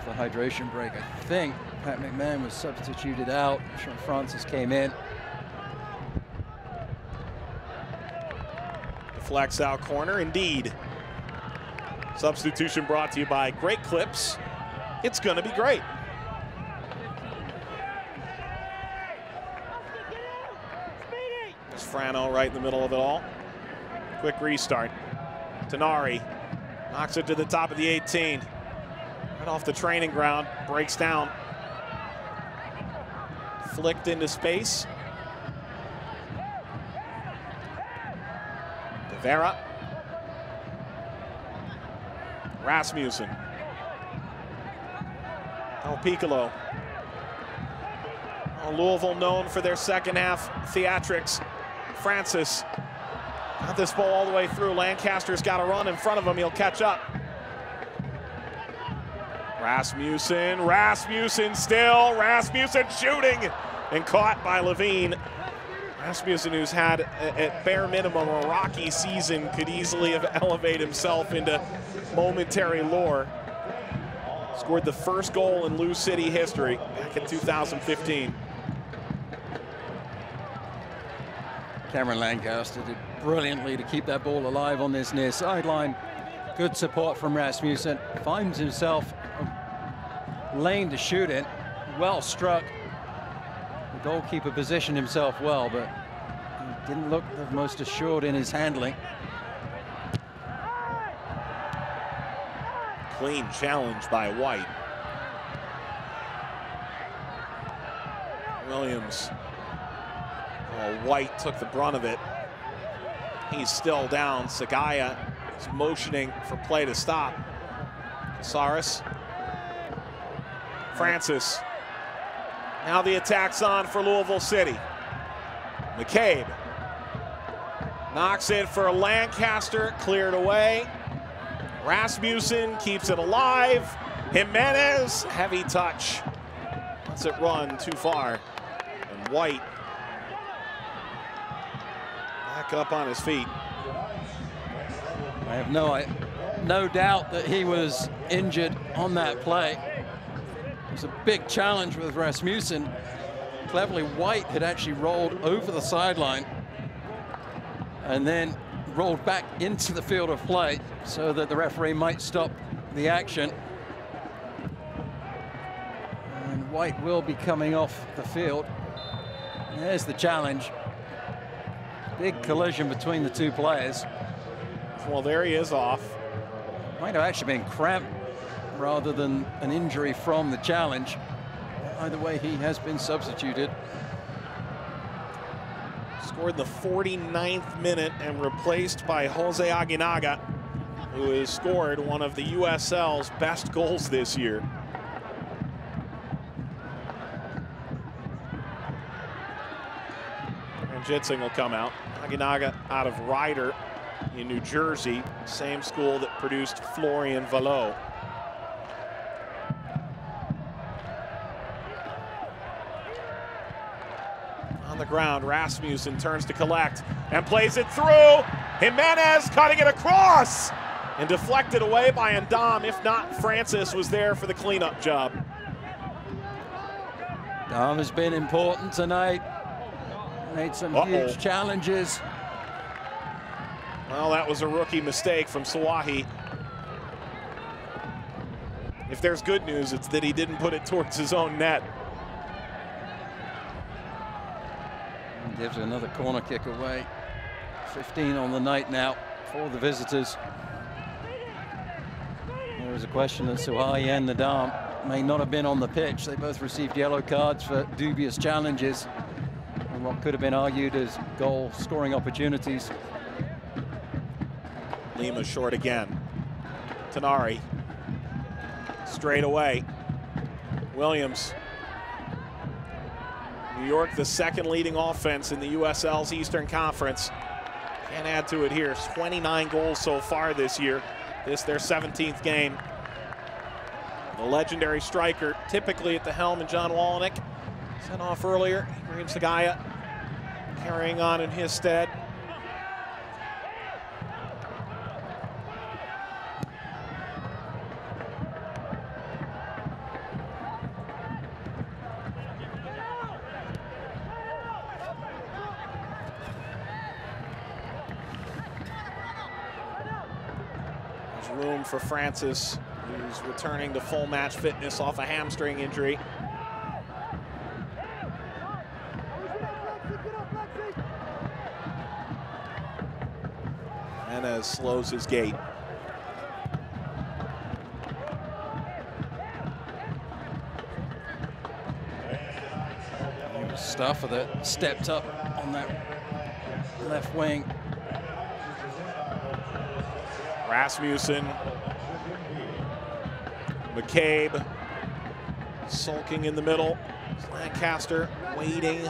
The hydration break, I think Pat McMahon was substituted out. Sean Francis came in. Deflects out corner, indeed. Substitution brought to you by Great Clips. It's gonna be great. There's Frano right in the middle of it all. Quick restart. Tenari knocks it to the top of the 18. Right off the training ground, breaks down. Flicked into space. Vera. Rasmussen. El Piccolo. Louisville known for their second half theatrics. Francis got this ball all the way through. Lancaster's got to run in front of him. He'll catch up. Rasmussen still. Rasmussen shooting and caught by Levine. Rasmussen, who's had, at bare minimum, a rocky season, could easily have elevated himself into momentary lore. Scored the first goal in Lou City history back in 2015. Cameron Lancaster did brilliantly to keep that ball alive on this near sideline. Good support from Rasmussen. Finds himself a lane to shoot it. Well struck. The goalkeeper positioned himself well, but he didn't look the most assured in his handling. Clean challenge by White. Williams. Oh, White took the brunt of it. He's still down. Sagaya is motioning for play to stop. Saris. Francis. Now the attack's on for Louisville City. McCabe knocks it for Lancaster, cleared away. Rasmussen keeps it alive. Jimenez, heavy touch. Lets it run too far. And White back up on his feet. I have no doubt that he was injured on that play. It was a big challenge with Rasmussen. Cleverly, White had actually rolled over the sideline and then rolled back into the field of play so that the referee might stop the action. And White will be coming off the field. There's the challenge. Big collision between the two players. Well, there he is off. Might have actually been cramp rather than an injury from the challenge. Either way, he has been substituted. Scored the 49th minute and replaced by Jose Aguinaga, who has scored one of the USL's best goals this year. And Jitsing will come out. Aguinaga out of Ryder in New Jersey, same school that produced Florian Valot. On the ground, Rasmussen turns to collect and plays it through. Jimenez cutting it across and deflected away by Ndam. If not, Francis was there for the cleanup job. Ndam has been important tonight. Made some huge challenges. Well, that was a rookie mistake from Sawahi. If there's good news, it's that he didn't put it towards his own net. Gives another corner kick away. 15 on the night now for the visitors. There was a question that Sawahi and Ndam may not have been on the pitch. They both received yellow cards for dubious challenges and what could have been argued as goal scoring opportunities. Lima short again. Tenari. Straight away. Williams. New York, the second leading offense in the USL's Eastern Conference. Can't add to it here. 29 goals so far this year. This their 17th game. The legendary striker, typically at the helm, and John Wallenick sent off earlier. Ibrahim Sagaya carrying on in his stead. Room for Francis, who's returning to full match fitness off a hamstring injury. Jimenez slows his gait. Stuffer that stepped up on that left wing. Rasmussen, McCabe, sulking in the middle. Lancaster waiting.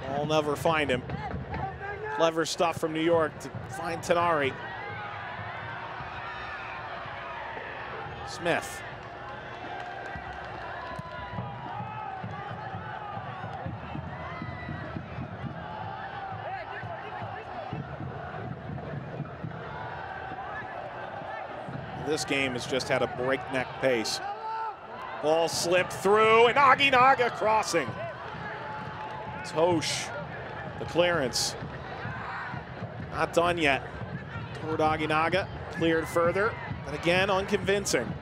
I'll never find him. Clever stuff from New York to find Tenari. Smith. This game has just had a breakneck pace. Ball slipped through, and Aguinaga crossing. Tosh, the clearance. Not done yet. Toward Aguinaga, cleared further, but again, unconvincing.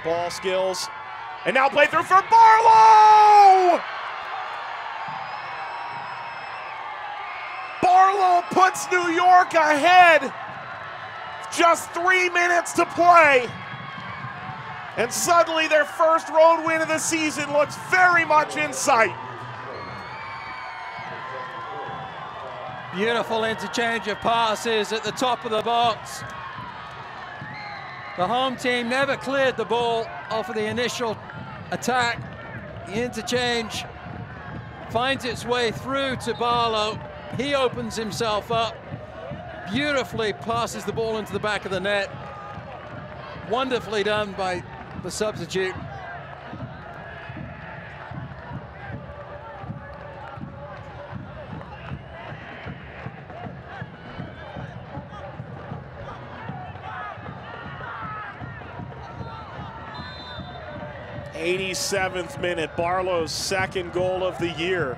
Ball skills, and now play through for Barlow! Barlow puts New York ahead. Just 3 minutes to play. And suddenly their first road win of the season looks very much in sight. Beautiful interchange of passes at the top of the box. The home team never cleared the ball off of the initial attack. The interchange finds its way through to Barlow. He opens himself up, beautifully passes the ball into the back of the net. Wonderfully done by the substitute. '87th minute, Barlow's second goal of the year.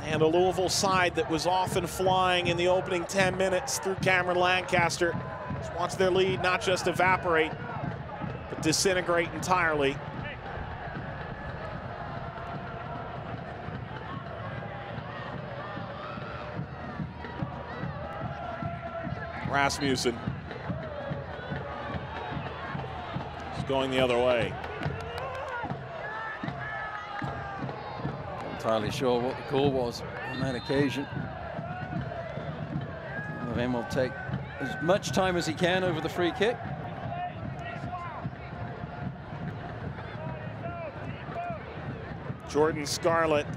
And a Louisville side that was often flying in the opening 10 minutes through Cameron Lancaster just wants their lead not just evaporate, but disintegrate entirely. Rasmussen is going the other way. Not entirely sure what the call was on that occasion. Levin will take as much time as he can over the free kick. Jordan Scarlett,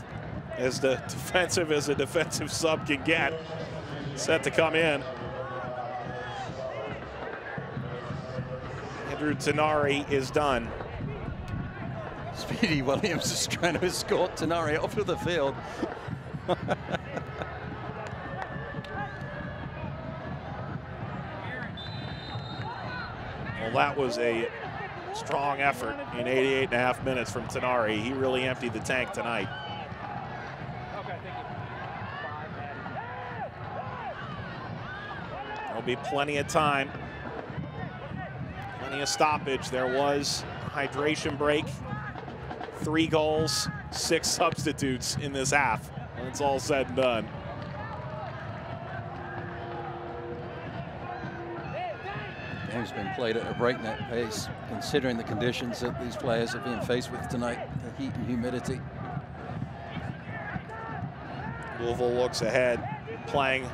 as defensive as a defensive sub can get, set to come in. Andrew Tenari is done. Speedy Williams is trying to escort Tenari off of the field. Well, that was a strong effort in 88.5 minutes from Tenari. He really emptied the tank tonight. There'll be plenty of time. Plenty of stoppage. There was a hydration break. 3 goals, 6 substitutes in this half. When it's all said and done. Game's been played at a breakneck pace, considering the conditions that these players are being faced with tonight, the heat and humidity. Louisville looks ahead, playing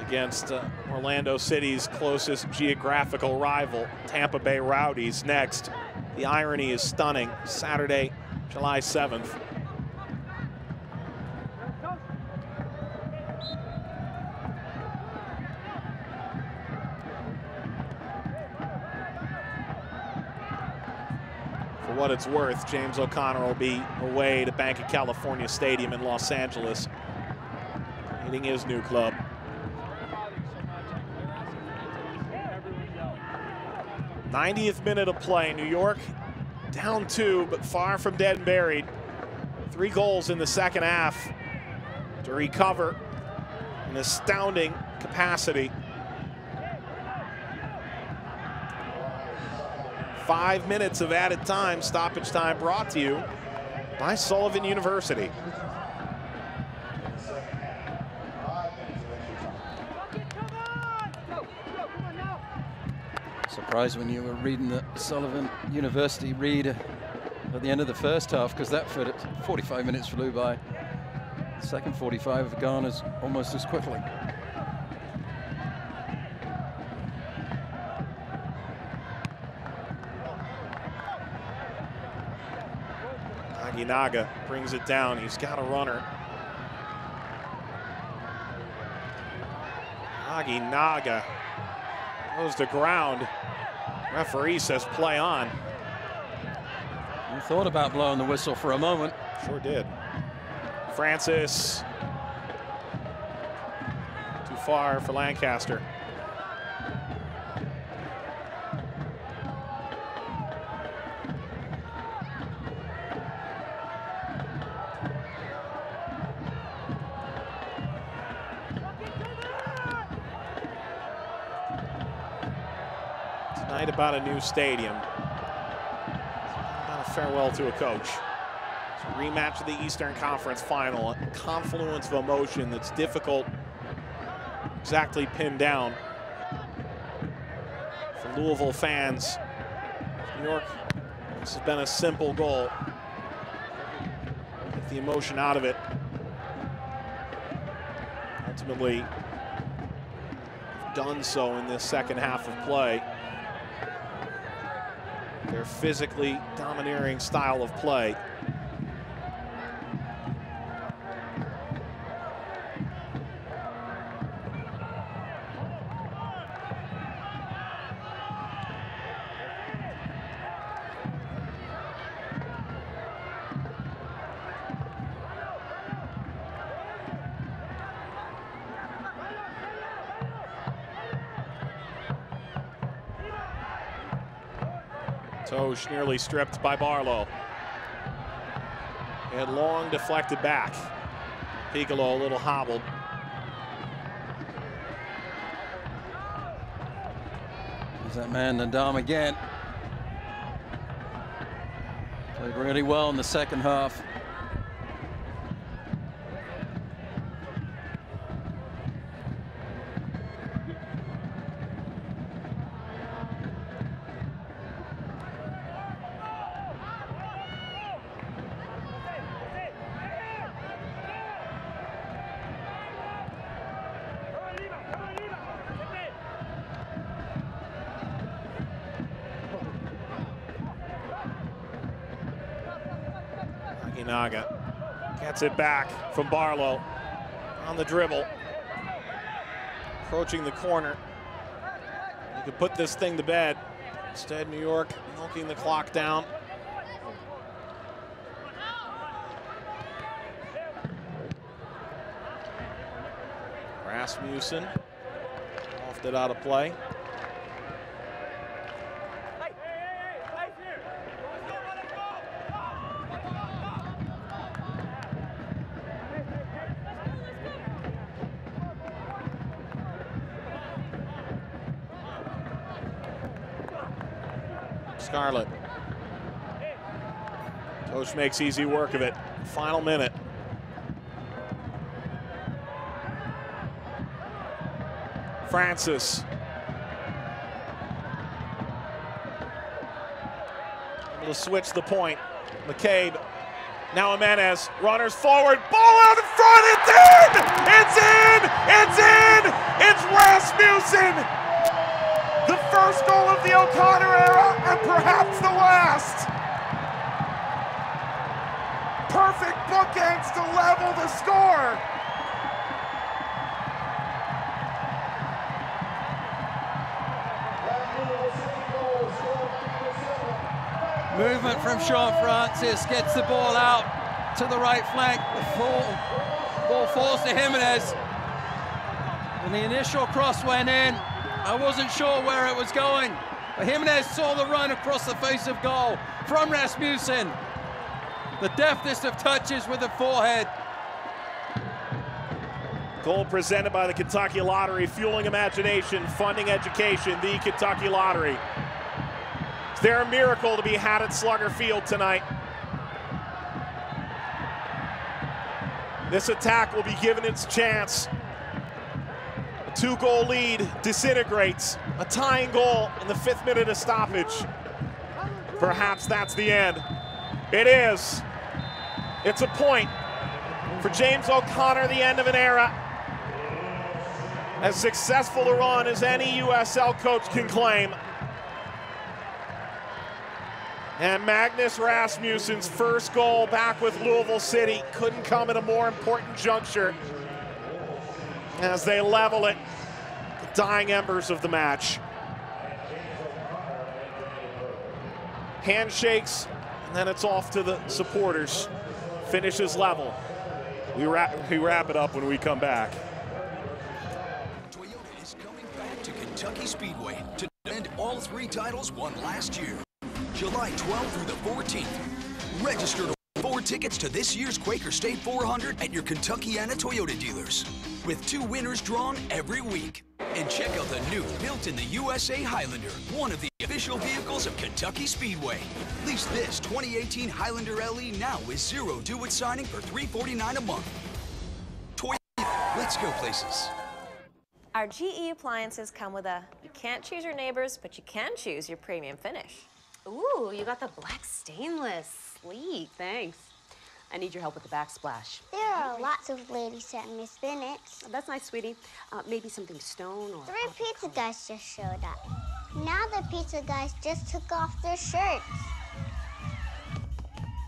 against Orlando City's closest geographical rival, Tampa Bay Rowdies, next. The irony is stunning. Saturday, July 7th. For what it's worth, James O'Connor will be away to Bank of California Stadium in Los Angeles, meeting his new club. 90th minute of play. New York down 2, but far from dead and buried. 3 goals in the second half to recover an astounding capacity. 5 minutes of added time, stoppage time, brought to you by Sullivan University. Surprised when you were reading the Sullivan University read at the end of the first half, because that 45 minutes flew by. The second 45 have gone as almost as quickly. Naga brings it down. He's got a runner. Naga goes to ground. Referee says play on. You thought about blowing the whistle for a moment. Sure did. Francis. Too far for Lancaster. Tonight about a new stadium. About a farewell to a coach. It's a rematch of the Eastern Conference Final. A confluence of emotion that's difficult exactly pinned down for Louisville fans. New York, this has been a simple goal. the emotion out of it. Ultimately, done so in this second half of play. Their physically domineering style of play. Tosh nearly stripped by Barlow. And long deflected back. Piccolo a little hobbled. There's that man, Nadam again. Played really well in the second half. Naga gets it back from Barlow on the dribble. Approaching the corner. You could put this thing to bed. Instead, New York milking the clock down. Rasmussen offed it out of play. Scarlett. Tosh makes easy work of it. Final minute. Francis. Able to switch the point. McCabe. Now Jimenez. Runners forward. Ball out in front. It's in! It's in! It's in! It's Rasmussen! The first goal of the O'Connor era, and perhaps the last. Perfect bookends to level the score. Movement from Sean Francis, gets the ball out to the right flank. The ball falls to Jimenez. And the initial cross went in. I wasn't sure where it was going, but Jimenez saw the run across the face of goal from Rasmussen. The deftest of touches with the forehead. Goal presented by the Kentucky Lottery, fueling imagination, funding education, the Kentucky Lottery. Is there a miracle to be had at Slugger Field tonight? This attack will be given its chance. A 2-goal lead disintegrates. A tying goal in the 5th minute of stoppage. Perhaps that's the end. It is. It's a point for James O'Connor, the end of an era. As successful a run as any USL coach can claim. And Magnus Rasmussen's first goal back with Louisville City couldn't come at a more important juncture as they level it, the dying embers of the match. Handshakes, and then it's off to the supporters. Finishes level. We wrap it up when we come back. Toyota is coming back to Kentucky Speedway to defend all 3 titles won last year. July 12th through the 14th. Register to win 4 tickets to this year's Quaker State 400 at your Kentuckiana Toyota dealers, with 2 winners drawn every week. And check out the new built-in-the-USA Highlander, one of the official vehicles of Kentucky Speedway. Lease this 2018 Highlander LE now with 0 due at signing for $349 a month. Toyota, let's go places. Our GE appliances come with a, you can't choose your neighbors, but you can choose your premium finish. Ooh, you got the black stainless. Sleek, thanks. I need your help with the backsplash. There are lots of ladies at Miss Bennett's. Oh, that's nice, sweetie. Maybe something stone or... 3 pizza guys just showed up. Now the pizza guys just took off their shirts.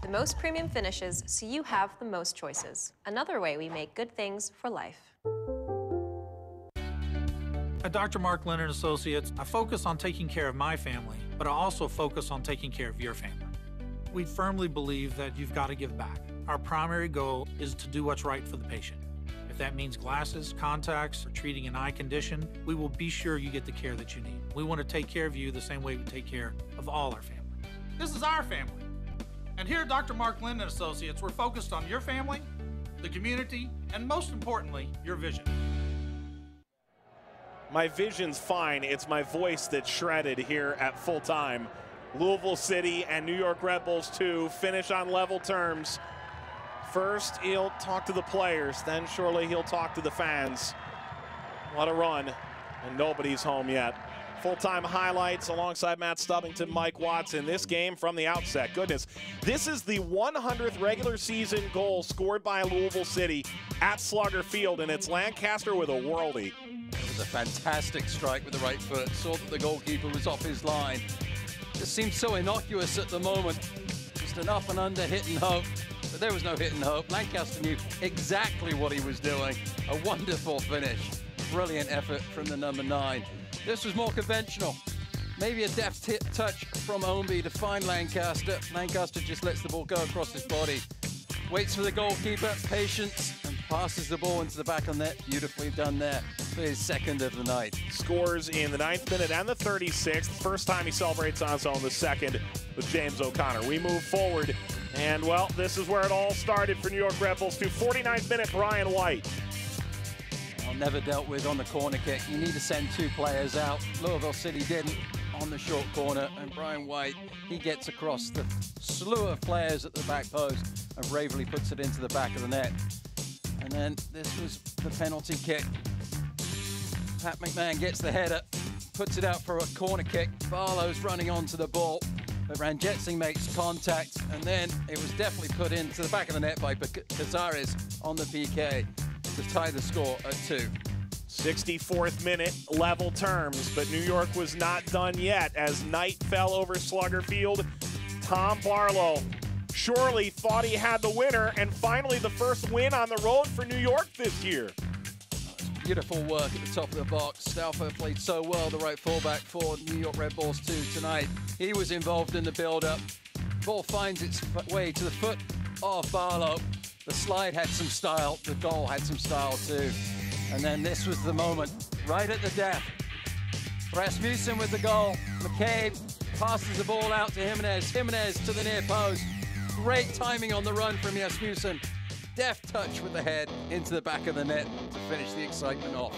The most premium finishes, so you have the most choices. Another way we make good things for life. At Dr. Mark Leonard Associates, I focus on taking care of my family, but I also focus on taking care of your family. We firmly believe that you've got to give back. Our primary goal is to do what's right for the patient. If that means glasses, contacts, or treating an eye condition, we will be sure you get the care that you need. We want to take care of you the same way we take care of all our family. This is our family. And here at Dr. Mark Linden Associates, we're focused on your family, the community, and most importantly, your vision. My vision's fine. It's my voice that's shredded here at full time. Louisville City and New York Red Bulls 2 finish on level terms. First, he'll talk to the players. Then surely he'll talk to the fans. What a run. And nobody's home yet. Full-time highlights alongside Matt Stubbington, Mike Watson. This game from the outset. Goodness, this is the 100th regular season goal scored by Louisville City at Slugger Field, and it's Lancaster with a worldie. It was a fantastic strike with the right foot. Saw that the goalkeeper was off his line. It seemed so innocuous at the moment. Just an up and under hit and hope. But there was no hit and hope. Lancaster knew exactly what he was doing. A wonderful finish. Brilliant effort from the number 9. This was more conventional. Maybe a deft touch from Ownby to find Lancaster. Lancaster just lets the ball go across his body. Waits for the goalkeeper, patience, and passes the ball into the back of the net. Beautifully done there for his second of the night. Scores in the 9th minute and the 36th. First time he celebrates on his own, the second with James O'Connor. We move forward, and well, this is where it all started for New York Red Bulls. 49th minute, Brian White. Never dealt with on the corner kick. You need to send 2 players out. Louisville City didn't on the short corner, and Brian White, he gets across the slew of players at the back post and bravely puts it into the back of the net. And then this was the penalty kick. Pat McMahon gets the header, puts it out for a corner kick. Barlow's running onto the ball, but Ranjetsingh makes contact, and then it was definitely put into the back of the net by Cazares on the PK to tie the score at 2. 64th minute, level terms, but New York was not done yet as night fell over Slugger Field. Tom Barlow surely thought he had the winner, and finally the first win on the road for New York this year. Beautiful work at the top of the box. Stauffer played so well, the right fullback for New York Red Bulls 2 tonight. He was involved in the build-up. Ball finds its way to the foot of Barlow. The slide had some style, the goal had some style too. And then this was the moment, right at the death. Rasmussen with the goal. McCabe passes the ball out to Jimenez. Jimenez to the near post. Great timing on the run from Rasmussen. Deft touch with the head into the back of the net to finish the excitement off.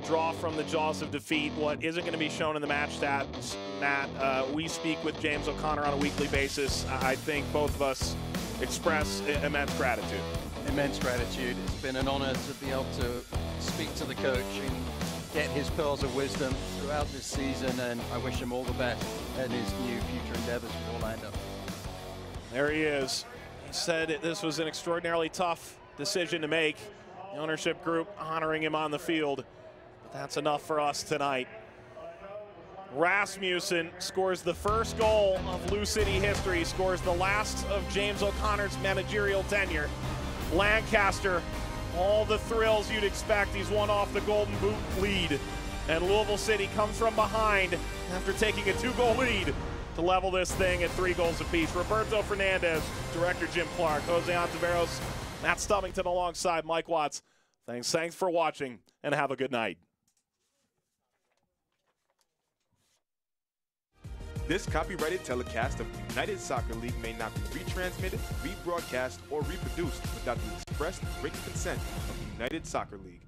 Draw from the jaws of defeat. What isn't going to be shown in the match stats, Matt, we speak with James O'Connor on a weekly basis. I think both of us express immense gratitude. Immense gratitude. It's been an honor to be able to speak to the coach and get his pearls of wisdom throughout this season, and I wish him all the best in his new future endeavors for Orlando. There he is. He said this was an extraordinarily tough decision to make. The ownership group honoring him on the field. But that's enough for us tonight. Rasmussen scores the first goal of Lou City history, scores the last of James O'Connor's managerial tenure. Lancaster, all the thrills you'd expect. He's won off the Golden Boot lead. And Louisville City comes from behind after taking a 2-goal lead to level this thing at 3 goals apiece. Roberto Fernandez, director Jim Clark, Jose Ontiveros, Matt Stubbington alongside Mike Watts. Thanks for watching, and have a good night. This copyrighted telecast of the United Soccer League may not be retransmitted, rebroadcast, or reproduced without the express written consent of the United Soccer League.